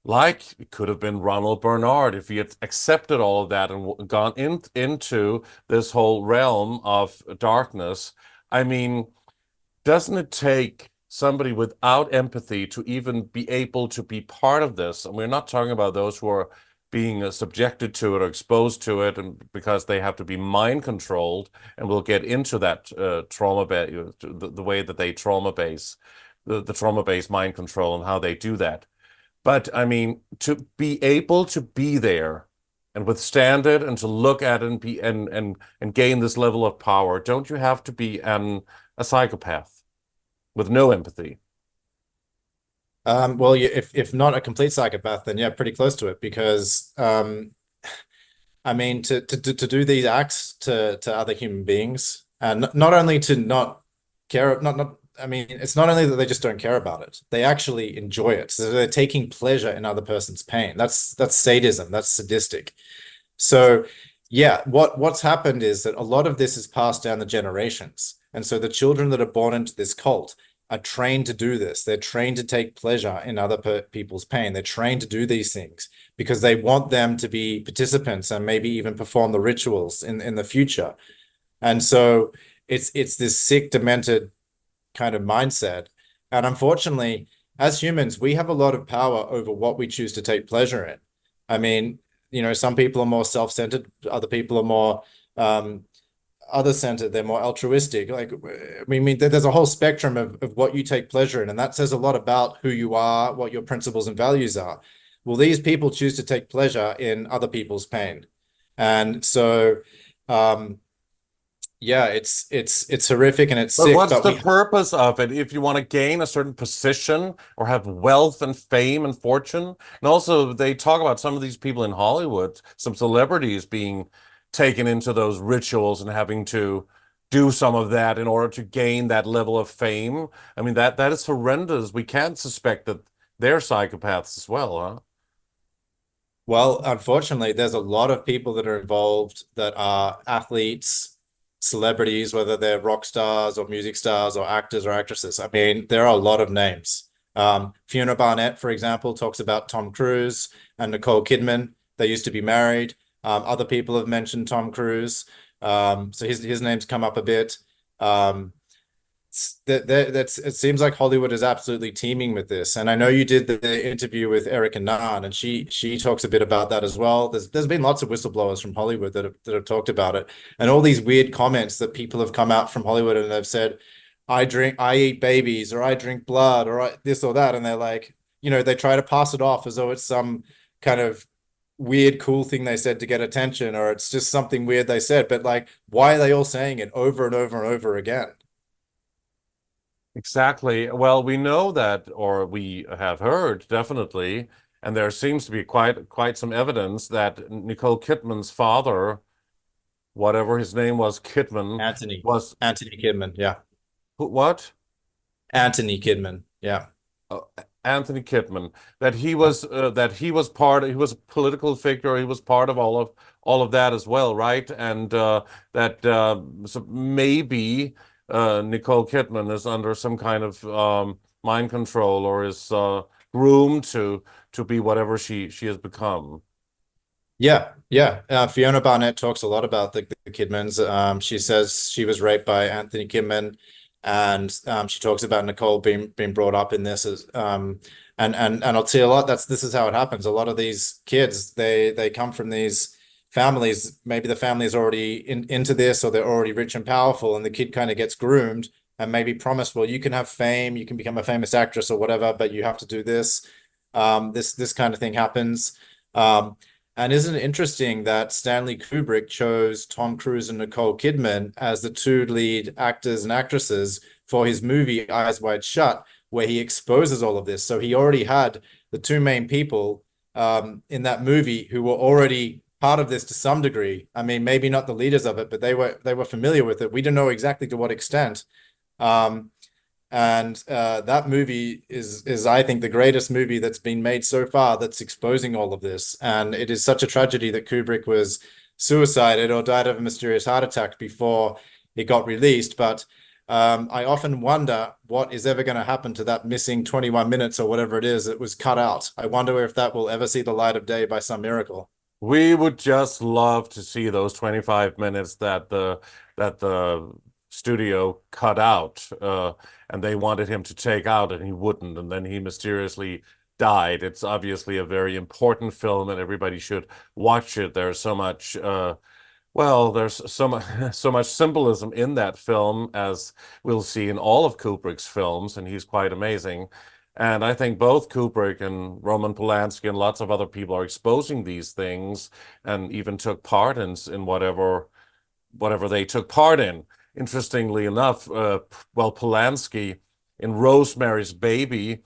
Speaker 3: Like it could have been Ronald Bernard if he had accepted all of that and gone into this whole realm of darkness. I mean, doesn't it take somebody without empathy to even be able to be part of this? And we're not talking about those who are being subjected to it or exposed to it, and because they have to be mind controlled, and we'll get into that trauma, the way that they trauma base, the trauma based mind control and how they do that. But I mean, to be able to be there and withstand it and to look at it and be and gain this level of power, don't you have to be a psychopath with no empathy?
Speaker 2: Well, if not a complete psychopath, then yeah, pretty close to it. Because I mean, to do these acts to other human beings, and not only to not care, not I mean, it's not only that they just don't care about it; they actually enjoy it. So they're taking pleasure in other person's pain. That's sadism. That's sadistic. So yeah, what's happened is that a lot of this is passed down the generations, and so the children that are born into this cult are trained to do this. They're trained to take pleasure in other people's pain. They're trained to do these things because they want them to be participants and maybe even perform the rituals in the future. And so it's this sick, demented kind of mindset. And unfortunately, as humans, we have a lot of power over what we choose to take pleasure in. I mean, some people are more self-centered, other people are more other-centered, they're more altruistic. Like, I mean, there's a whole spectrum of what you take pleasure in, and that says a lot about who you are, what your principles and values are. Well, these people choose to take pleasure in other people's pain. And so yeah, it's horrific and it's
Speaker 3: But
Speaker 2: sick,
Speaker 3: what's
Speaker 2: but
Speaker 3: the purpose of it if you want to gain a certain position or have wealth and fame and fortune? And also, they talk about some of these people in Hollywood, some celebrities being taken into those rituals and having to do some of that in order to gain that level of fame. I mean, that is horrendous. We can't suspect that they're psychopaths as well, huh?
Speaker 2: Well, unfortunately, there's a lot of people that are involved that are athletes, celebrities, whether they're rock stars or music stars or actors or actresses. I mean, there are a lot of names. Fiona Barnett, for example, talks about Tom Cruise and Nicole Kidman. They used to be married. Other people have mentioned Tom Cruise. So his name's come up a bit. It seems like Hollywood is absolutely teeming with this. And I know you did the interview with Erica Nahn, and she talks a bit about that as well. There's been lots of whistleblowers from Hollywood that have talked about it, and all these weird comments that people have come out from Hollywood and they've said, I eat babies, or I drink blood, or this or that, and they're like, they try to pass it off as though it's some kind of weird cool thing they said to get attention, or it's just something weird they said. But like, why are they all saying it over and over and over again?
Speaker 3: Exactly. Well, we know that, or we have heard definitely, and there seems to be quite some evidence that Nicole Kidman's father, whatever his name was, Kidman, was
Speaker 2: Anthony Kidman, yeah.
Speaker 3: what?
Speaker 2: Anthony Kidman, yeah.
Speaker 3: Uh, Anthony Kidman, that he
Speaker 2: Yeah.
Speaker 3: was he was a political figure, he was part of all of that as well, right? And that so maybe Nicole Kidman is under some kind of mind control or is groomed to be whatever she has become.
Speaker 2: Yeah, yeah. Fiona Barnett talks a lot about the Kidmans. She says she was raped by Anthony Kidman, and she talks about Nicole being brought up in this as and I'll tell you a lot. This is how it happens. A lot of these kids, they come from these families. Maybe the family is already into this, or they're already rich and powerful, and the kid kind of gets groomed and maybe promised, well, you can have fame, you can become a famous actress or whatever, but you have to do this. This kind of thing happens. And isn't it interesting that Stanley Kubrick chose Tom Cruise and Nicole Kidman as the two lead actors and actresses for his movie Eyes Wide Shut, where he exposes all of this. So he already had the two main people in that movie who were already part of this to some degree. I mean, maybe not the leaders of it, but they were familiar with it. We don't know exactly to what extent. And that movie is I think the greatest movie that's been made so far that's exposing all of this. And it is such a tragedy that Kubrick was suicided or died of a mysterious heart attack before it got released. But I often wonder what is ever going to happen to that missing 21 minutes or whatever it is that was cut out. I wonder if that will ever see the light of day by some miracle.
Speaker 3: We would just love to see those 25 minutes that the studio cut out, and they wanted him to take out, and he wouldn't, and then he mysteriously died. It's obviously a very important film, and everybody should watch it. There's so much, there's so much, so much symbolism in that film, as we'll see in all of Kubrick's films, and he's quite amazing. And I think both Kubrick and Roman Polanski and lots of other people are exposing these things, and even took part in whatever they took part in. Interestingly enough, Polanski in Rosemary's Baby,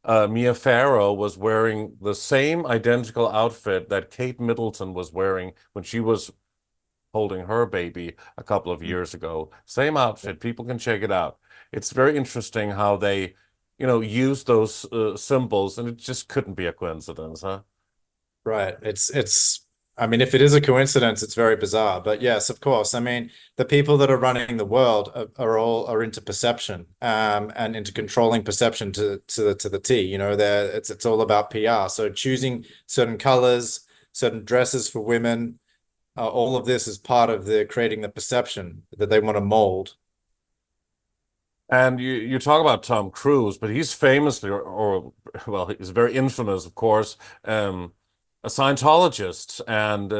Speaker 3: Mia Farrow was wearing the same identical outfit that Kate Middleton was wearing when she was holding her baby a couple of years ago. Same outfit. People can check it out. It's very interesting how they, use those symbols, and it just couldn't be a coincidence, huh?
Speaker 2: Right. I mean, if it is a coincidence, it's very bizarre. But yes, of course. I mean, the people that are running the world are into perception, and into controlling perception to the T. It's all about PR. So choosing certain colors, certain dresses for women, all of this is part of creating the perception that they want to mold.
Speaker 3: And you talk about Tom Cruise, but he's famously, he's very infamous, of course, a Scientologist, and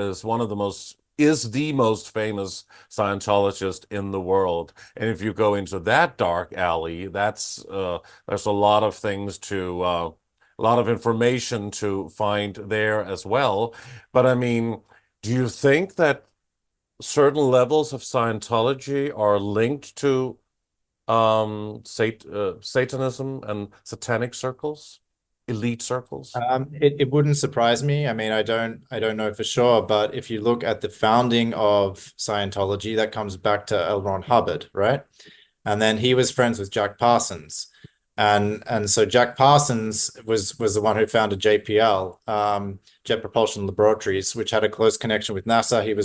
Speaker 3: is the most famous Scientologist in the world. And if you go into that dark alley, there's a lot of things a lot of information to find there as well. But I mean, do you think that certain levels of Scientology are linked to Satanism and satanic circles, elite circles?
Speaker 2: It wouldn't surprise me. I mean, I don't know for sure, but if you look at the founding of Scientology, that comes back to L. Ron Hubbard, right? And then he was friends with Jack Parsons. And so Jack Parsons was the one who founded JPL, Jet Propulsion Laboratories, which had a close connection with NASA. It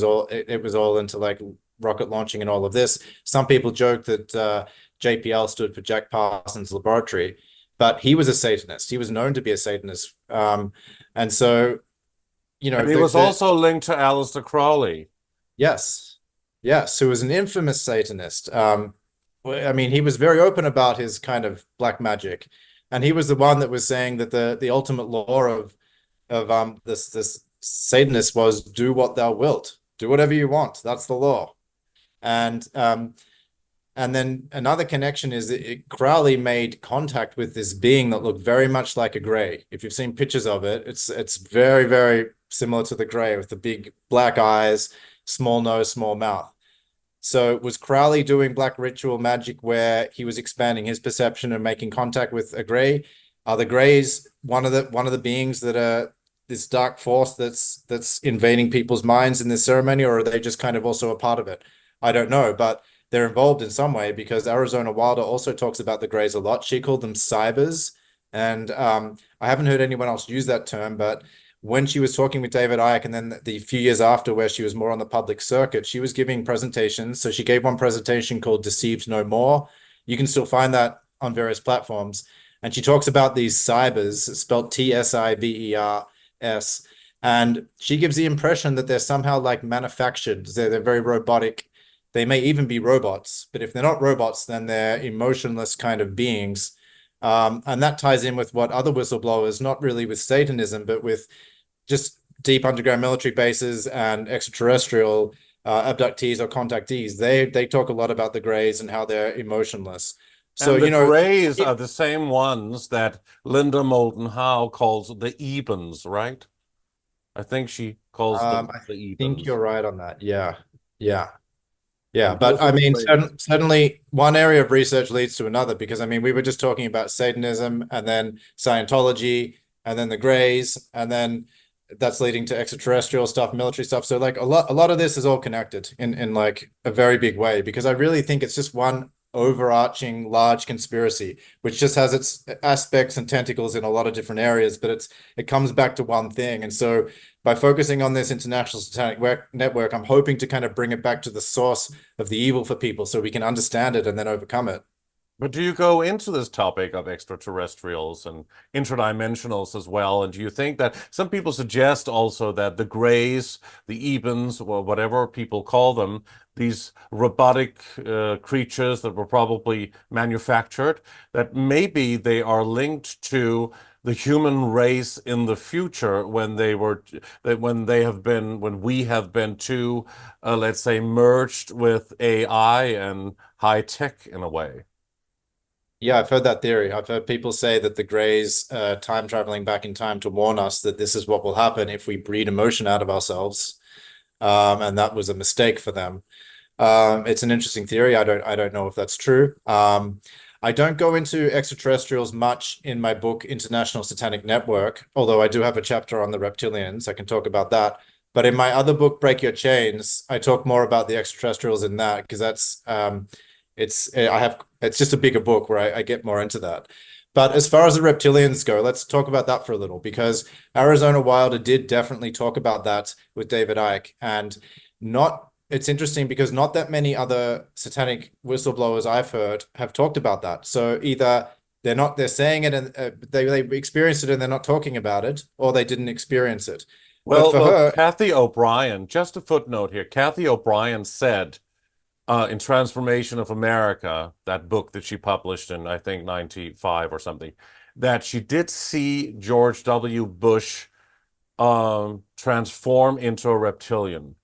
Speaker 2: was all into like rocket launching and all of this. Some people joke that JPL stood for Jack Parsons Laboratory, but he was a Satanist. He was known to be a Satanist. And so,
Speaker 3: and he was also linked to Aleister Crowley.
Speaker 2: Yes, who was an infamous Satanist. I mean, he was very open about his kind of black magic, and he was the one that was saying that the ultimate law of this Satanist was do what thou wilt, do whatever you want. That's the law. And then another connection is that Crowley made contact with this being that looked very much like a gray. If you've seen pictures of it, it's very, very similar to the gray, with the big black eyes, small nose, small mouth. So was Crowley doing black ritual magic where he was expanding his perception and making contact with a gray? Are the grays one of the beings that are this dark force that's invading people's minds in this ceremony, or are they just kind of also a part of it? I don't know, but they're involved in some way, because Arizona Wilder also talks about the grays a lot. She called them cybers, and I haven't heard anyone else use that term, but when she was talking with David Icke, and then the few years after, where she was more on the public circuit, she was giving presentations. So she gave one presentation called Deceived No More. You can still find that on various platforms. And she talks about these cybers, spelled T-S-I-B-E-R-S. And she gives the impression that they're somehow like manufactured. They're very robotic. They may even be robots, but if they're not robots, then they're emotionless kind of beings. And that ties in with what other whistleblowers, not really with Satanism, but with just deep underground military bases and extraterrestrial abductees or contactees. They talk a lot about the grays and how they're emotionless. So,
Speaker 3: and the grays are the same ones that Linda Moulton Howe calls the Ebens, right? I think she calls them the Ebens.
Speaker 2: I think you're right on that. Yeah. Yeah,
Speaker 3: And
Speaker 2: but
Speaker 3: those are
Speaker 2: I
Speaker 3: the
Speaker 2: mean,
Speaker 3: great.
Speaker 2: certainly one area of research leads to another, because I mean, we were just talking about Satanism and then Scientology and then the Greys, and then that's leading to extraterrestrial stuff, military stuff. So like a lot of this is all connected in like a very big way, because I really think it's just one overarching large conspiracy, which just has its aspects and tentacles in a lot of different areas, but it comes back to one thing. And so by focusing on this international satanic network, I'm hoping to kind of bring it back to the source of the evil for people so we can understand it and then overcome it.
Speaker 3: But do you go into this topic of extraterrestrials and interdimensionals as well? And do you think that some people suggest also that the Greys, the Ebens, or whatever people call them, these robotic creatures that were probably manufactured, that maybe they are linked to the human race in the future when we have been too, let's say, merged with AI and high tech in a way?
Speaker 2: Yeah, I've heard that theory. I've heard people say that the Greys time traveling back in time to warn us that this is what will happen if we breed emotion out of ourselves. And that was a mistake for them. It's an interesting theory. I don't know if that's true. I don't go into extraterrestrials much in my book, International Satanic Network, although I do have a chapter on the reptilians. I can talk about that. But in my other book, Break Your Chains, I talk more about the extraterrestrials in that, because it's just a bigger book where I get more into that. But as far as the reptilians go, let's talk about that for a little, because Arizona Wilder did definitely talk about that with David Icke. And it's interesting because not that many other satanic whistleblowers I've heard have talked about that. So either they're saying it and they experienced it and they're not talking about it, or they didn't experience it. But for
Speaker 3: Well,
Speaker 2: her,
Speaker 3: Kathy O'Brien, just a footnote here. Kathy O'Brien said in Transformation of America, that book that she published in, I think, 95 or something, that she did see George W. Bush transform into a reptilian.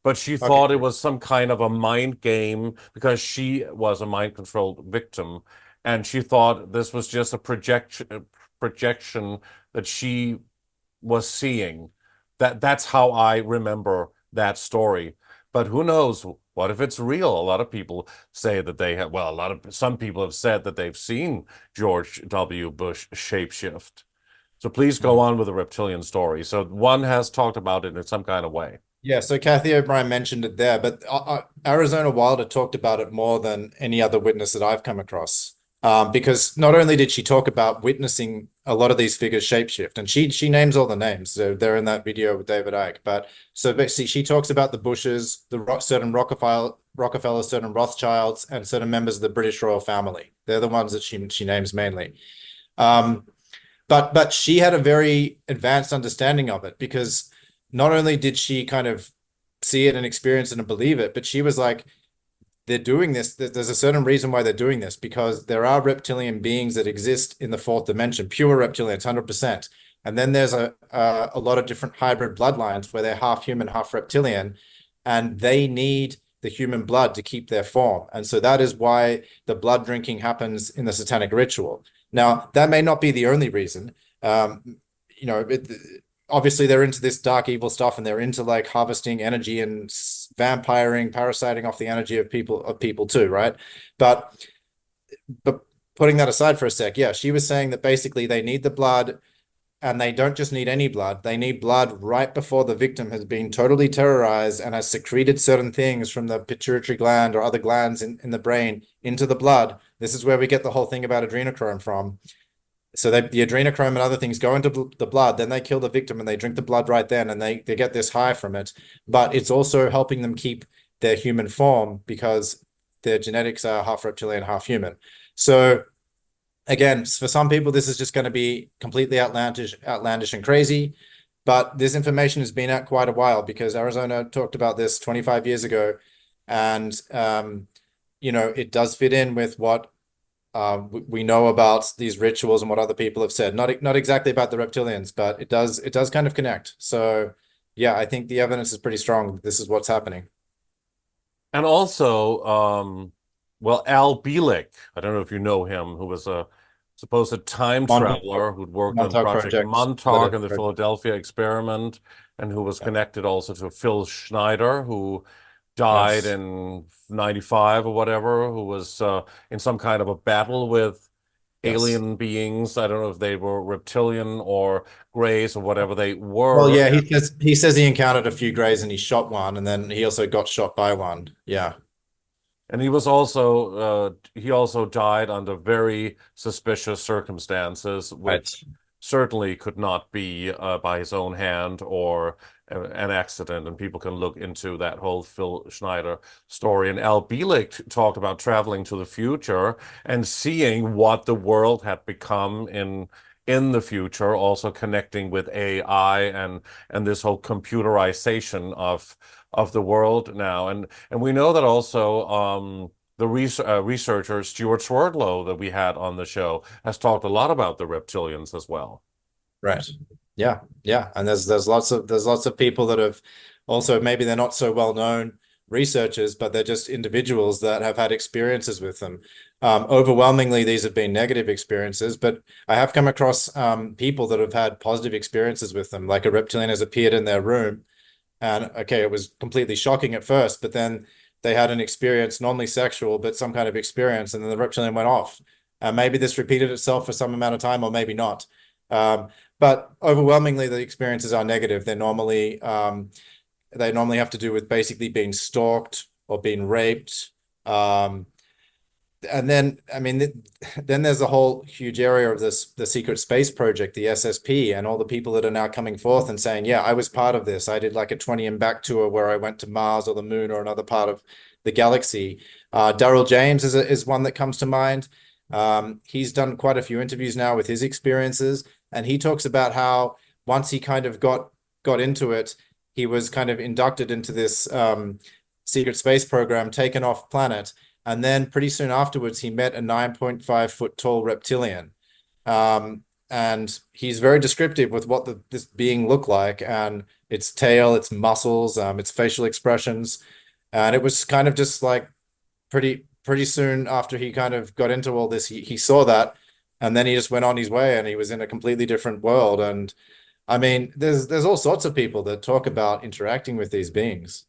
Speaker 3: But she
Speaker 2: okay,
Speaker 3: thought it was some kind of a mind game because she was a mind controlled victim. And she thought this was just a projection that she was seeing. That's how I remember that story. But who knows? What if it's real? A lot of people say that they have, well, some people have said that they've seen George W. Bush shapeshift. So please go on with the reptilian story. So one has talked about it in some kind of way.
Speaker 2: Yeah, so Kathy O'Brien mentioned it there, but Arizona Wilder talked about it more than any other witness that I've come across. Because not only did she talk about witnessing a lot of these figures shapeshift, and she names all the names, so they're in that video with David Icke. But so basically, she talks about the Bushes, certain Rockefeller, certain Rothschilds, and certain members of the British royal family. They're the ones that she names mainly. But she had a very advanced understanding of it, because not only did she kind of see it and experience it and believe it, but she was like, they're doing this. There's a certain reason why they're doing this, because there are reptilian beings that exist in the fourth dimension, pure reptilians, 100%. And then there's a lot of different hybrid bloodlines where they're half human, half reptilian, and they need the human blood to keep their form. And so that is why the blood drinking happens in the satanic ritual. Now, that may not be the only reason. Obviously they're into this dark evil stuff, and they're into like harvesting energy and vampiring, parasiting off the energy of people too, right? But putting that aside for a sec, yeah, she was saying that basically they need the blood, and they don't just need any blood. They need blood right before the victim has been totally terrorized and has secreted certain things from the pituitary gland or other glands in the brain into the blood. This is where we get the whole thing about adrenochrome from. So the adrenochrome and other things go into the blood, then they kill the victim and they drink the blood right then, and they get this high from it. But it's also helping them keep their human form, because their genetics are half reptilian, half human. So again, for some people, this is just going to be completely outlandish and crazy. But this information has been out quite a while, because Arizona talked about this 25 years ago. And, it does fit in with what we know about these rituals and what other people have said. Not exactly about the reptilians, but it does kind of connect. So yeah, I think the evidence is pretty strong. This is what's happening.
Speaker 3: And also, Al Bielek, I don't know if you know him, who was a supposed time traveler who'd worked on
Speaker 2: Montauk
Speaker 3: Project
Speaker 2: Project.
Speaker 3: Montauk and the Philadelphia experiment, and who was connected also to Phil Schneider, who died
Speaker 2: Yes.
Speaker 3: in 95 or whatever, who was in some kind of a battle with
Speaker 2: Yes.
Speaker 3: alien beings. I don't know if they were reptilian or greys or whatever they
Speaker 2: Well,
Speaker 3: were.
Speaker 2: yeah, he says he encountered a few greys and he shot one, and then he also got shot by one. Yeah.
Speaker 3: And he also died under very suspicious circumstances,
Speaker 2: Right.
Speaker 3: which certainly could not be by his own hand or an accident. And people can look into that whole Phil Schneider story. And Al Bielek talked about traveling to the future and seeing what the world had become in the future, also connecting with AI and this whole computerization of the world now. And we know that also the researcher Stuart Swerdlow that we had on the show has talked a lot about the reptilians as well.
Speaker 2: Right. Yeah. Yeah. And there's lots of people that have also, maybe they're not so well known researchers, but they're just individuals that have had experiences with them. Overwhelmingly, these have been negative experiences, but I have come across people that have had positive experiences with them, like a reptilian has appeared in their room. And okay, it was completely shocking at first, but then they had an experience, not only sexual, but some kind of experience, and then the reptilian went off. Maybe this repeated itself for some amount of time, or maybe not. Um, but overwhelmingly, the experiences are negative. They normally have to do with basically being stalked or being raped. And then, I mean, then there's a whole huge area of the secret space project, the SSP, and all the people that are now coming forth and saying, yeah, I was part of this. I did like a 20 and back tour where I went to Mars or the moon or another part of the galaxy. Daryl James is one that comes to mind. He's done quite a few interviews now with his experiences, and he talks about how once he kind of got into it, he was kind of inducted into this secret space program, taken off planet. And then pretty soon afterwards, he met a 9.5-foot tall reptilian. And he's very descriptive with what this being looked like, and its tail, its muscles, its facial expressions. And it was kind of just like pretty soon after he kind of got into all this, he saw that, and then he just went on his way, and he was in a completely different world. And I mean, there's all sorts of people that talk about interacting with these beings.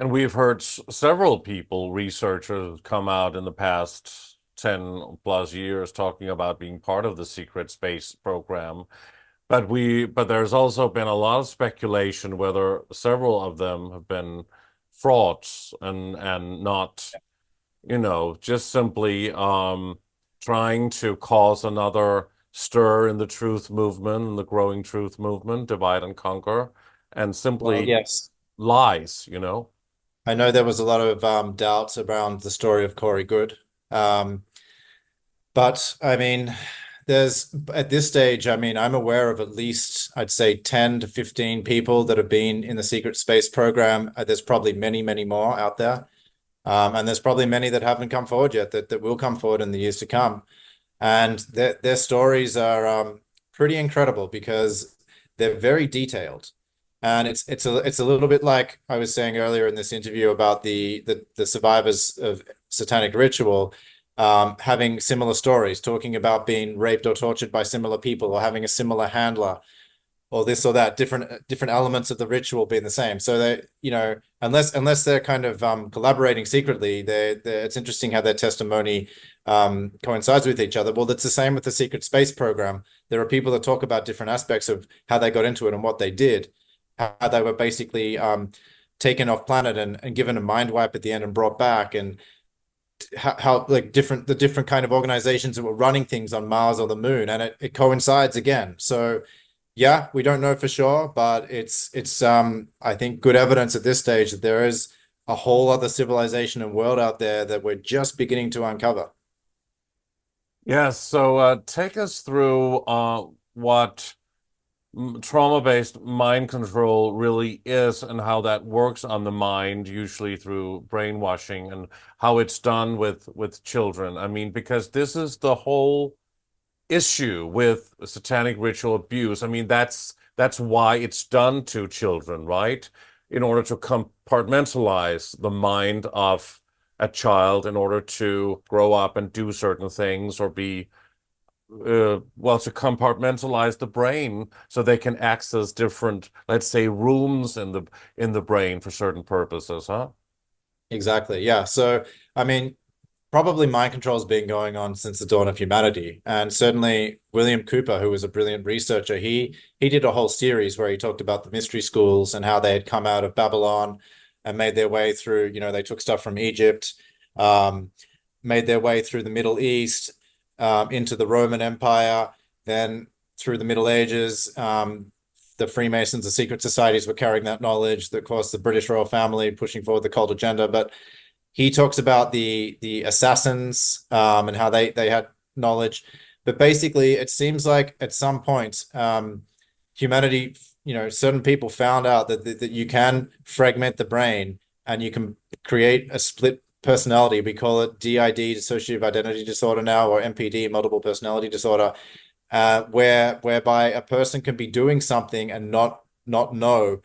Speaker 3: And we've heard several people, researchers, come out in the past 10 plus years talking about being part of the secret space program. But there's also been a lot of speculation whether several of them have been frauds and not, just simply trying to cause another stir in the truth movement and the growing truth movement, divide and conquer, and
Speaker 2: Well,
Speaker 3: simply
Speaker 2: yes.
Speaker 3: lies.
Speaker 2: I know there was a lot of doubts around the story of Corey Good. But I mean, there's at this stage, I mean, I'm aware of at least, I'd say 10 to 15 people that have been in the secret space program. There's probably many, many more out there. And there's probably many that haven't come forward yet that will come forward in the years to come. And their stories are pretty incredible because they're very detailed. And it's a little bit like I was saying earlier in this interview about the survivors of satanic ritual, having similar stories, talking about being raped or tortured by similar people, or having a similar handler, or this or that, different elements of the ritual being the same. So they, unless they're kind of collaborating secretly, it's interesting how their testimony coincides with each other. Well, that's the same with the secret space program. There are people that talk about different aspects of how they got into it and what they did, how they were basically taken off planet and given a mind wipe at the end and brought back, and how like the different kind of organizations that were running things on Mars or the moon, and it coincides again. So yeah, we don't know for sure, but it's I think good evidence at this stage that there is a whole other civilization and world out there that we're just beginning to uncover.
Speaker 3: Yes, so take us through what trauma-based mind control really is and how that works on the mind, usually through brainwashing, and how it's done with children. I mean, because this is the whole issue with satanic ritual abuse. I mean, that's why it's done to children, right? In order to compartmentalize the mind of a child in order to grow up and do certain things or be well, to compartmentalize the brain so they can access different, let's say, rooms in the brain for certain purposes, huh?
Speaker 2: Exactly. Yeah. So, I mean, probably mind control has been going on since the dawn of humanity. And certainly William Cooper, who was a brilliant researcher, he did a whole series where he talked about the mystery schools and how they had come out of Babylon and made their way through, they took stuff from Egypt, um, made their way through the Middle East, into the Roman Empire, then through the Middle Ages. The Freemasons, the secret societies were carrying that knowledge. Of course, the British royal family pushing forward the cult agenda. But he talks about the assassins, and how they had knowledge. But basically, it seems like at some point, humanity, certain people found out that you can fragment the brain and you can create a split personality. We call it DID, dissociative identity disorder now, or MPD, multiple personality disorder, whereby a person can be doing something and not know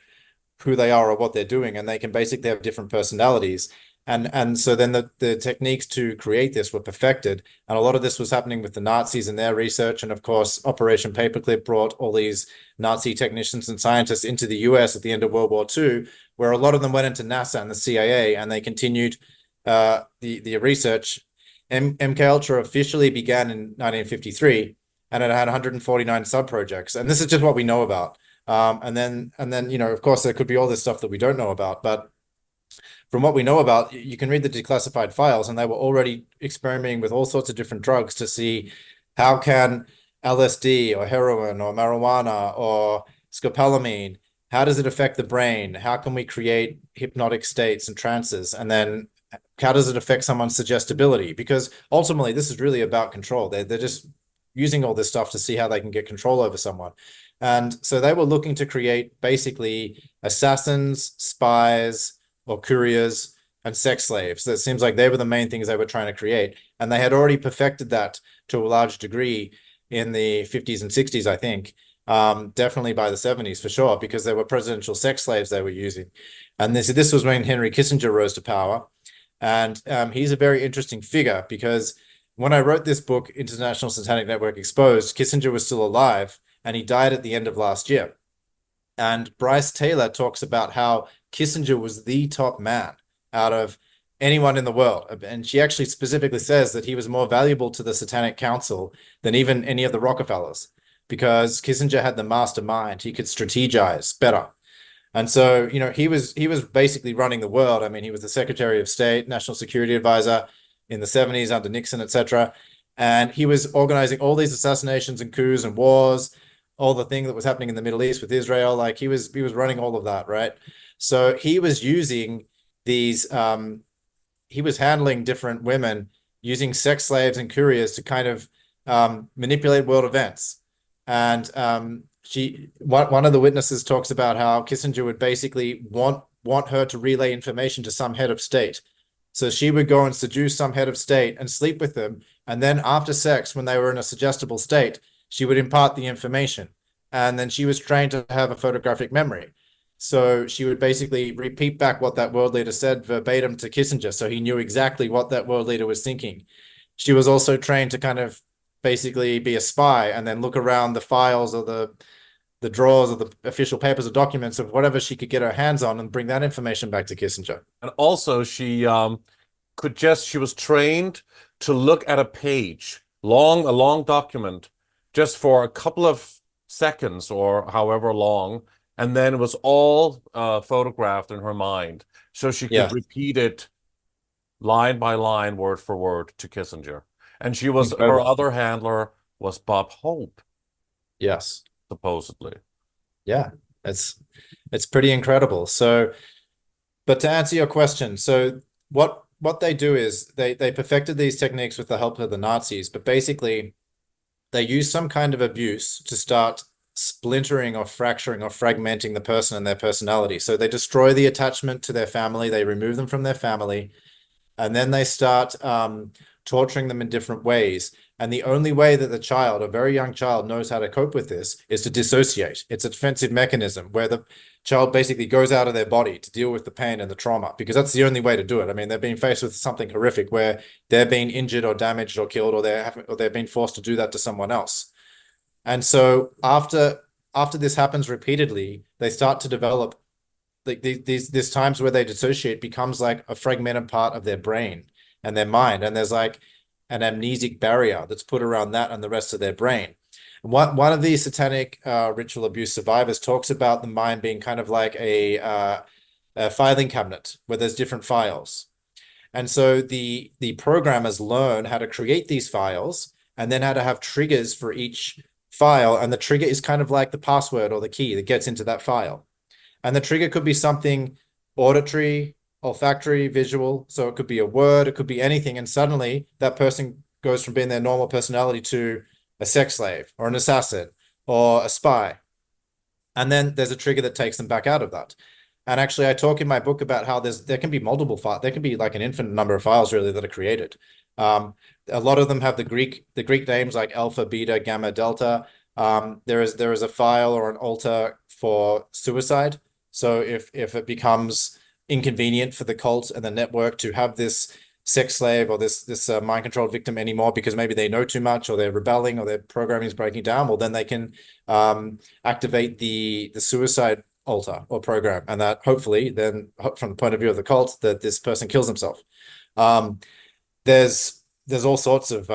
Speaker 2: who they are or what they're doing, and they can basically have different personalities. And so then the techniques to create this were perfected, and a lot of this was happening with the Nazis and their research. And of course, Operation Paperclip brought all these Nazi technicians and scientists into the US at the end of World War II, where a lot of them went into NASA and the CIA, and they continued the research. MK Ultra officially began in 1953, and it had 149 sub-projects. And this is just what we know about. And then, of course, there could be all this stuff that we don't know about. But from what we know about, you can read the declassified files, and they were already experimenting with all sorts of different drugs to see how can LSD or heroin or marijuana or scopolamine, how does it affect the brain? How can we create hypnotic states and trances? And then how does it affect someone's suggestibility? Because ultimately, this is really about control. They're just using all this stuff to see how they can get control over someone. And so they were looking to create basically assassins, spies, or couriers, and sex slaves. That seems like they were the main things they were trying to create. And they had already perfected that to a large degree in the 50s and 60s, I think. Definitely by the 70s for sure, because there were presidential sex slaves they were using. And this was when Henry Kissinger rose to power. And he's a very interesting figure, because when I wrote this book, International Satanic Network Exposed, Kissinger was still alive, and he died at the end of last year. And Bryce Taylor talks about how Kissinger was the top man out of anyone in the world. And she actually specifically says that he was more valuable to the Satanic Council than even any of the Rockefellers, because Kissinger had the mastermind. He could strategize better. And so, he was basically running the world. I mean, he was the Secretary of State, National Security Advisor in the 70s under Nixon, etc. And he was organizing all these assassinations and coups and wars, all the thing that was happening in the Middle East with Israel. Like he was running all of that, right? So he was using these, he was handling different women using sex slaves and couriers to kind of manipulate world events. And one of the witnesses talks about how Kissinger would basically want her to relay information to some head of state. So she would go and seduce some head of state and sleep with them. And then after sex, when they were in a suggestible state, she would impart the information. And then she was trained to have a photographic memory. So she would basically repeat back what that world leader said verbatim to Kissinger. So he knew exactly what that world leader was thinking. She was also trained to kind of basically be a spy and then look around the files or the drawers of the official papers or documents of whatever she could get her hands on and bring that information back to Kissinger.
Speaker 3: And also she was trained to look at a page, a long document, just for a couple of seconds or however long, and then it was all photographed in her mind. So she could repeat it line by line, word for word to Kissinger. And her other handler was Bob Hope.
Speaker 2: Yes.
Speaker 3: Supposedly.
Speaker 2: Yeah, it's pretty incredible. So, but to answer your question, so what they do is they perfected these techniques with the help of the Nazis, but basically they use some kind of abuse to start splintering or fracturing or fragmenting the person and their personality. So they destroy the attachment to their family, they remove them from their family, And then they start torturing them in different ways. And the only way that the child, a very young child, knows how to cope with this is to dissociate. It's a defensive mechanism where the child basically goes out of their body to deal with the pain and the trauma, because that's the only way to do it. I mean, they're being faced with something horrific where they're being injured or damaged or killed, or they're being forced to do that to someone else. And so after this happens repeatedly, they start to develop like these times where they dissociate becomes like a fragmented part of their brain and their mind, and there's like an amnesic barrier that's put around that and the rest of their brain. And one of these satanic ritual abuse survivors talks about the mind being kind of like a filing cabinet where there's different files. And so the programmers learn how to create these files and then how to have triggers for each file. And the trigger is kind of like the password or the key that gets into that file. And the trigger could be something auditory, olfactory, visual. So it could be a word, it could be anything. And suddenly that person goes from being their normal personality to a sex slave or an assassin or a spy. And then there's a trigger that takes them back out of that. And actually, I talk in my book about how there can be multiple files. There can be like an infinite number of files really that are created. A lot of them have the Greek names like alpha, beta, gamma, delta. There is a file or an altar for suicide. So if it becomes inconvenient for the cult and the network to have this sex slave or this mind controlled victim anymore because maybe they know too much or they're rebelling or their programming is breaking down, well, then they can activate the suicide altar or program, and that hopefully then from the point of view of the cult that this person kills himself. There's all sorts of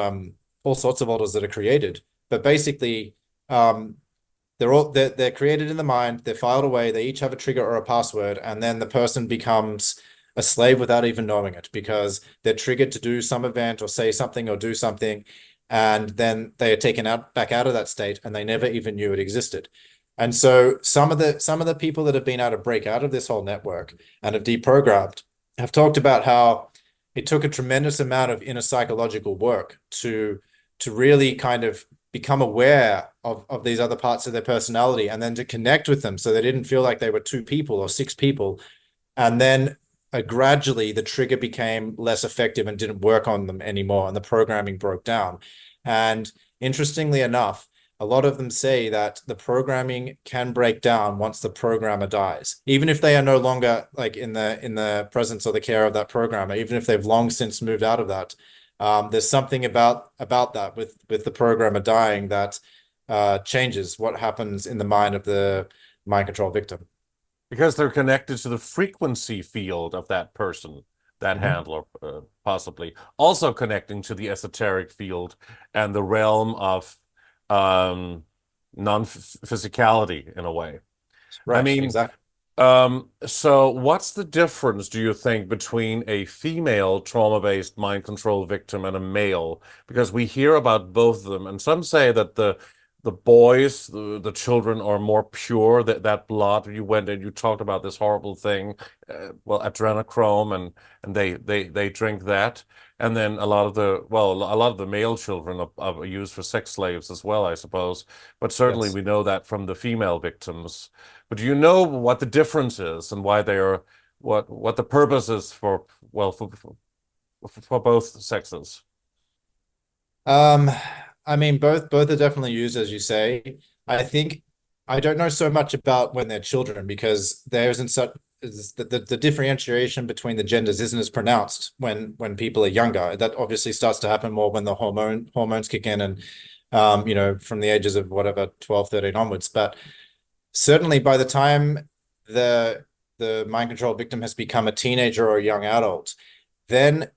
Speaker 2: altars that are created, but basically they're created in the mind, they're filed away, they each have a trigger or a password, and then the person becomes a slave without even knowing it because they're triggered to do some event or say something or do something, and then they are taken back out of that state and they never even knew it existed. And so some of the people that have been able to break out of this whole network and have deprogrammed have talked about how it took a tremendous amount of inner psychological work to really kind of become aware of these other parts of their personality and then to connect with them so they didn't feel like they were two people or six people. And then gradually the trigger became less effective and didn't work on them anymore, and the programming broke down. And interestingly enough, a lot of them say that the programming can break down once the programmer dies, even if they are no longer like in the presence or the care of that programmer, even if they've long since moved out of that. There's something about that with the programmer dying that changes what happens in the mind of the mind control victim.
Speaker 3: Because they're connected to the frequency field of that person, that handler, possibly. Also connecting to the esoteric field and the realm of non-physicality in a way.
Speaker 2: Right,
Speaker 3: I mean,
Speaker 2: exactly.
Speaker 3: so what's the difference, do you think, between a female trauma-based mind control victim and a male? Because we hear about both of them, and some say that the boys, the children are more pure, that blood. You went and you talked about this horrible thing, well, adrenochrome, and they drink that. And then a lot of the male children are used for sex slaves as well, I suppose. But certainly
Speaker 2: Yes.
Speaker 3: we know that from the female victims. But do you know what the difference is and why they are, what the purpose is for both sexes?
Speaker 2: I mean, both are definitely used, as you say. I think I don't know so much about when they're children because there isn't such the differentiation between the genders isn't as pronounced when people are younger. That obviously starts to happen more when the hormones kick in and from the ages of whatever 12, 13 onwards. But certainly by the time the mind control victim has become a teenager or a young adult, then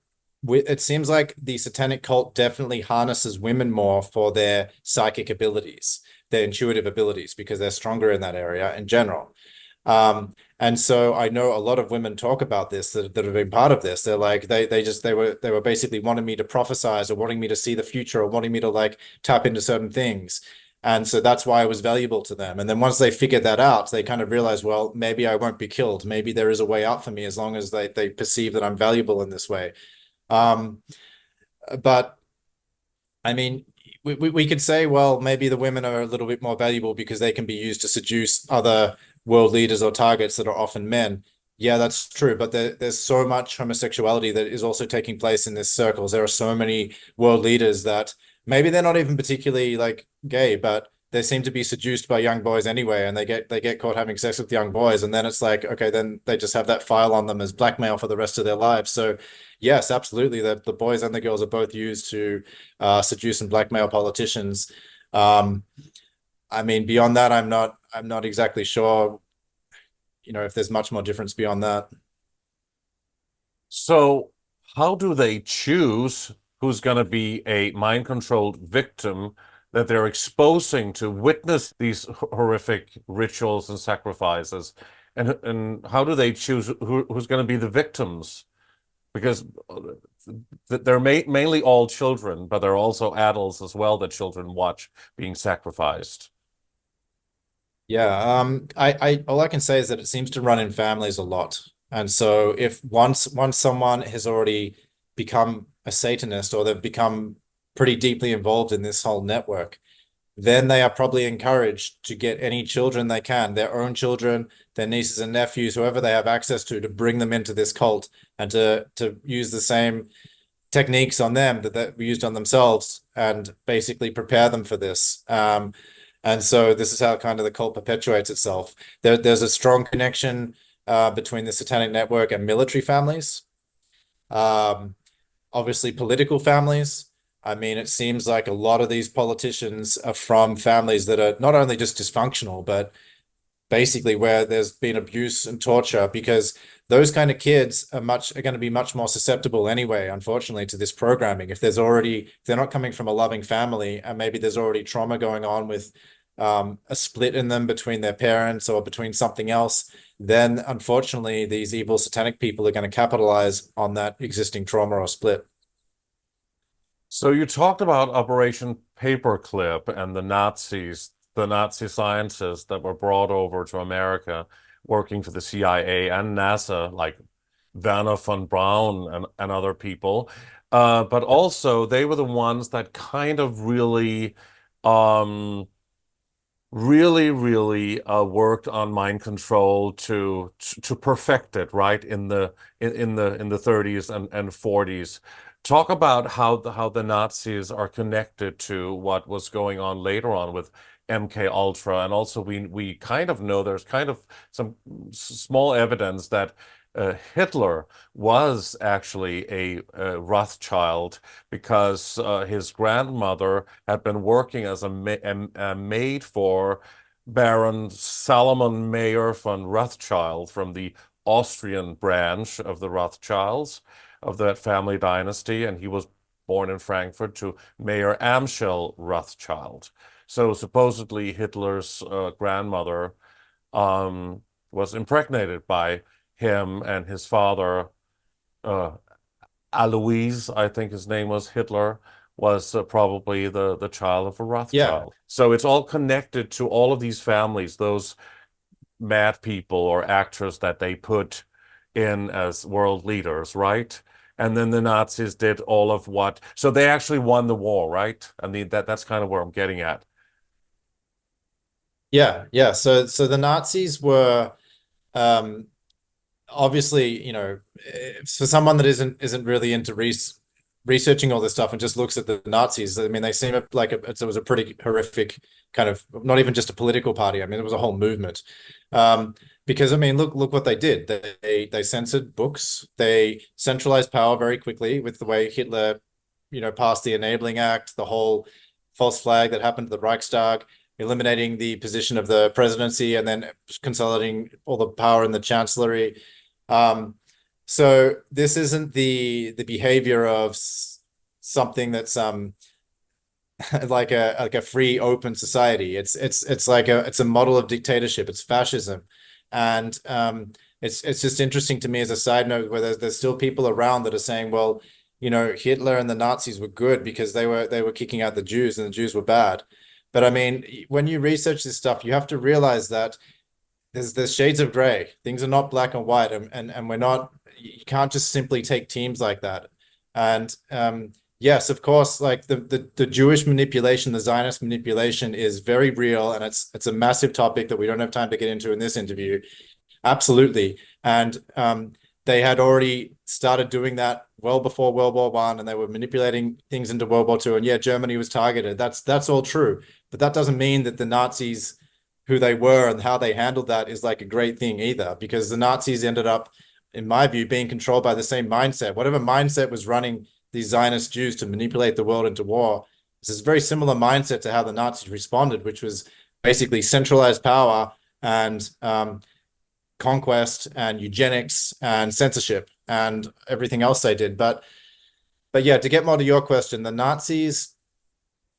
Speaker 2: it seems like the satanic cult definitely harnesses women more for their psychic abilities, their intuitive abilities, because they're stronger in that area in general. And so I know a lot of women talk about this that have been part of this. They're like they were basically wanting me to prophesize or wanting me to see the future or wanting me to like tap into certain things. And so that's why it was valuable to them. And then once they figured that out, they kind of realized, well, maybe I won't be killed. Maybe there is a way out for me as long as they perceive that I'm valuable in this way. But I mean, we could say, well, maybe the women are a little bit more valuable because they can be used to seduce other world leaders or targets that are often men. Yeah, that's true. But there's so much homosexuality that is also taking place in this circles. There are so many world leaders that maybe they're not even particularly like gay, but they seem to be seduced by young boys anyway, and they get caught having sex with young boys, and then it's like, okay, then they just have that file on them as blackmail for the rest of their lives. So yes, absolutely, the boys and the girls are both used to seduce and blackmail politicians. Um, I mean, beyond that, I'm not exactly sure, if there's much more difference beyond that.
Speaker 3: So, how do they choose who's going to be a mind-controlled victim that they're exposing to witness these horrific rituals and sacrifices? And how do they choose who's going to be the victims? Because they're mainly all children, but there are also adults as well that children watch being sacrificed.
Speaker 2: Yeah, I all I can say is that it seems to run in families a lot. And so if once someone has already become a Satanist, or they've become pretty deeply involved in this whole network, then they are probably encouraged to get any children they can, their own children, their nieces and nephews, whoever they have access to bring them into this cult, and to use the same techniques on them that we used on themselves, and basically prepare them for this. And so this is how kind of the cult perpetuates itself. There's a strong connection between the Satanic Network and military families, obviously political families. I mean, it seems like a lot of these politicians are from families that are not only just dysfunctional, but basically where there's been abuse and torture, because those kind of kids are going to be much more susceptible anyway, unfortunately, to this programming. If they're not coming from a loving family, and maybe there's already trauma going on with a split in them between their parents or between something else, then unfortunately these evil satanic people are going to capitalize on that existing trauma or split.
Speaker 3: So you talked about Operation Paperclip and the Nazi scientists that were brought over to America working for the CIA and NASA, like Werner von Braun and other people. But also they were the ones that kind of um, really worked on mind control to perfect it, right, in the 30s and 40s. Talk about how the Nazis are connected to what was going on later on with MK Ultra, and also we kind of know there's kind of some small evidence that Hitler was actually a Rothschild, because his grandmother had been working as a maid for Baron Salomon Mayer von Rothschild from the Austrian branch of the Rothschilds, of that family dynasty, and he was born in Frankfurt to Mayor Amschel Rothschild. So supposedly Hitler's grandmother was impregnated by him, and his father, Alois, I think his name was, Hitler, was probably the child of a Rothschild.
Speaker 2: Yeah.
Speaker 3: So it's all connected to all of these families, those mad people or actors that they put in as world leaders, right? And then the Nazis did all of what, so they actually won the war, right? I mean, that's kind of where I'm getting at.
Speaker 2: Yeah. So the Nazis were obviously, for someone that isn't really into researching all this stuff and just looks at the Nazis, I mean, they seem like it was a pretty horrific kind of, not even just a political party. I mean, it was a whole movement. Because I mean, look what they did. They censored books. They centralized power very quickly with the way Hitler, passed the Enabling Act, the whole false flag that happened to the Reichstag, eliminating the position of the presidency, and then consolidating all the power in the chancellery. So this isn't the behavior of something that's like a free, open society. It's like it's a model of dictatorship. It's fascism. And it's just interesting to me as a side note, where there's still people around that are saying, well, Hitler and the Nazis were good because they were kicking out the Jews, and the Jews were bad. But I mean, when you research this stuff, you have to realize that there's shades of gray. Things are not black and white, and you can't just simply take teams like that. And yes, of course, like the Jewish manipulation, the Zionist manipulation is very real, and it's a massive topic that we don't have time to get into in this interview. Absolutely. And they had already started doing that well before World War I, and they were manipulating things into World War II. And yeah, Germany was targeted. That's all true. But that doesn't mean that the Nazis, who they were and how they handled that, is like a great thing either, because the Nazis ended up, in my view, being controlled by the same mindset. Whatever mindset was running these Zionist Jews to manipulate the world into war, this is a very similar mindset to how the Nazis responded, which was basically centralized power and conquest and eugenics and censorship and everything else they did. But yeah, to get more to your question, the Nazis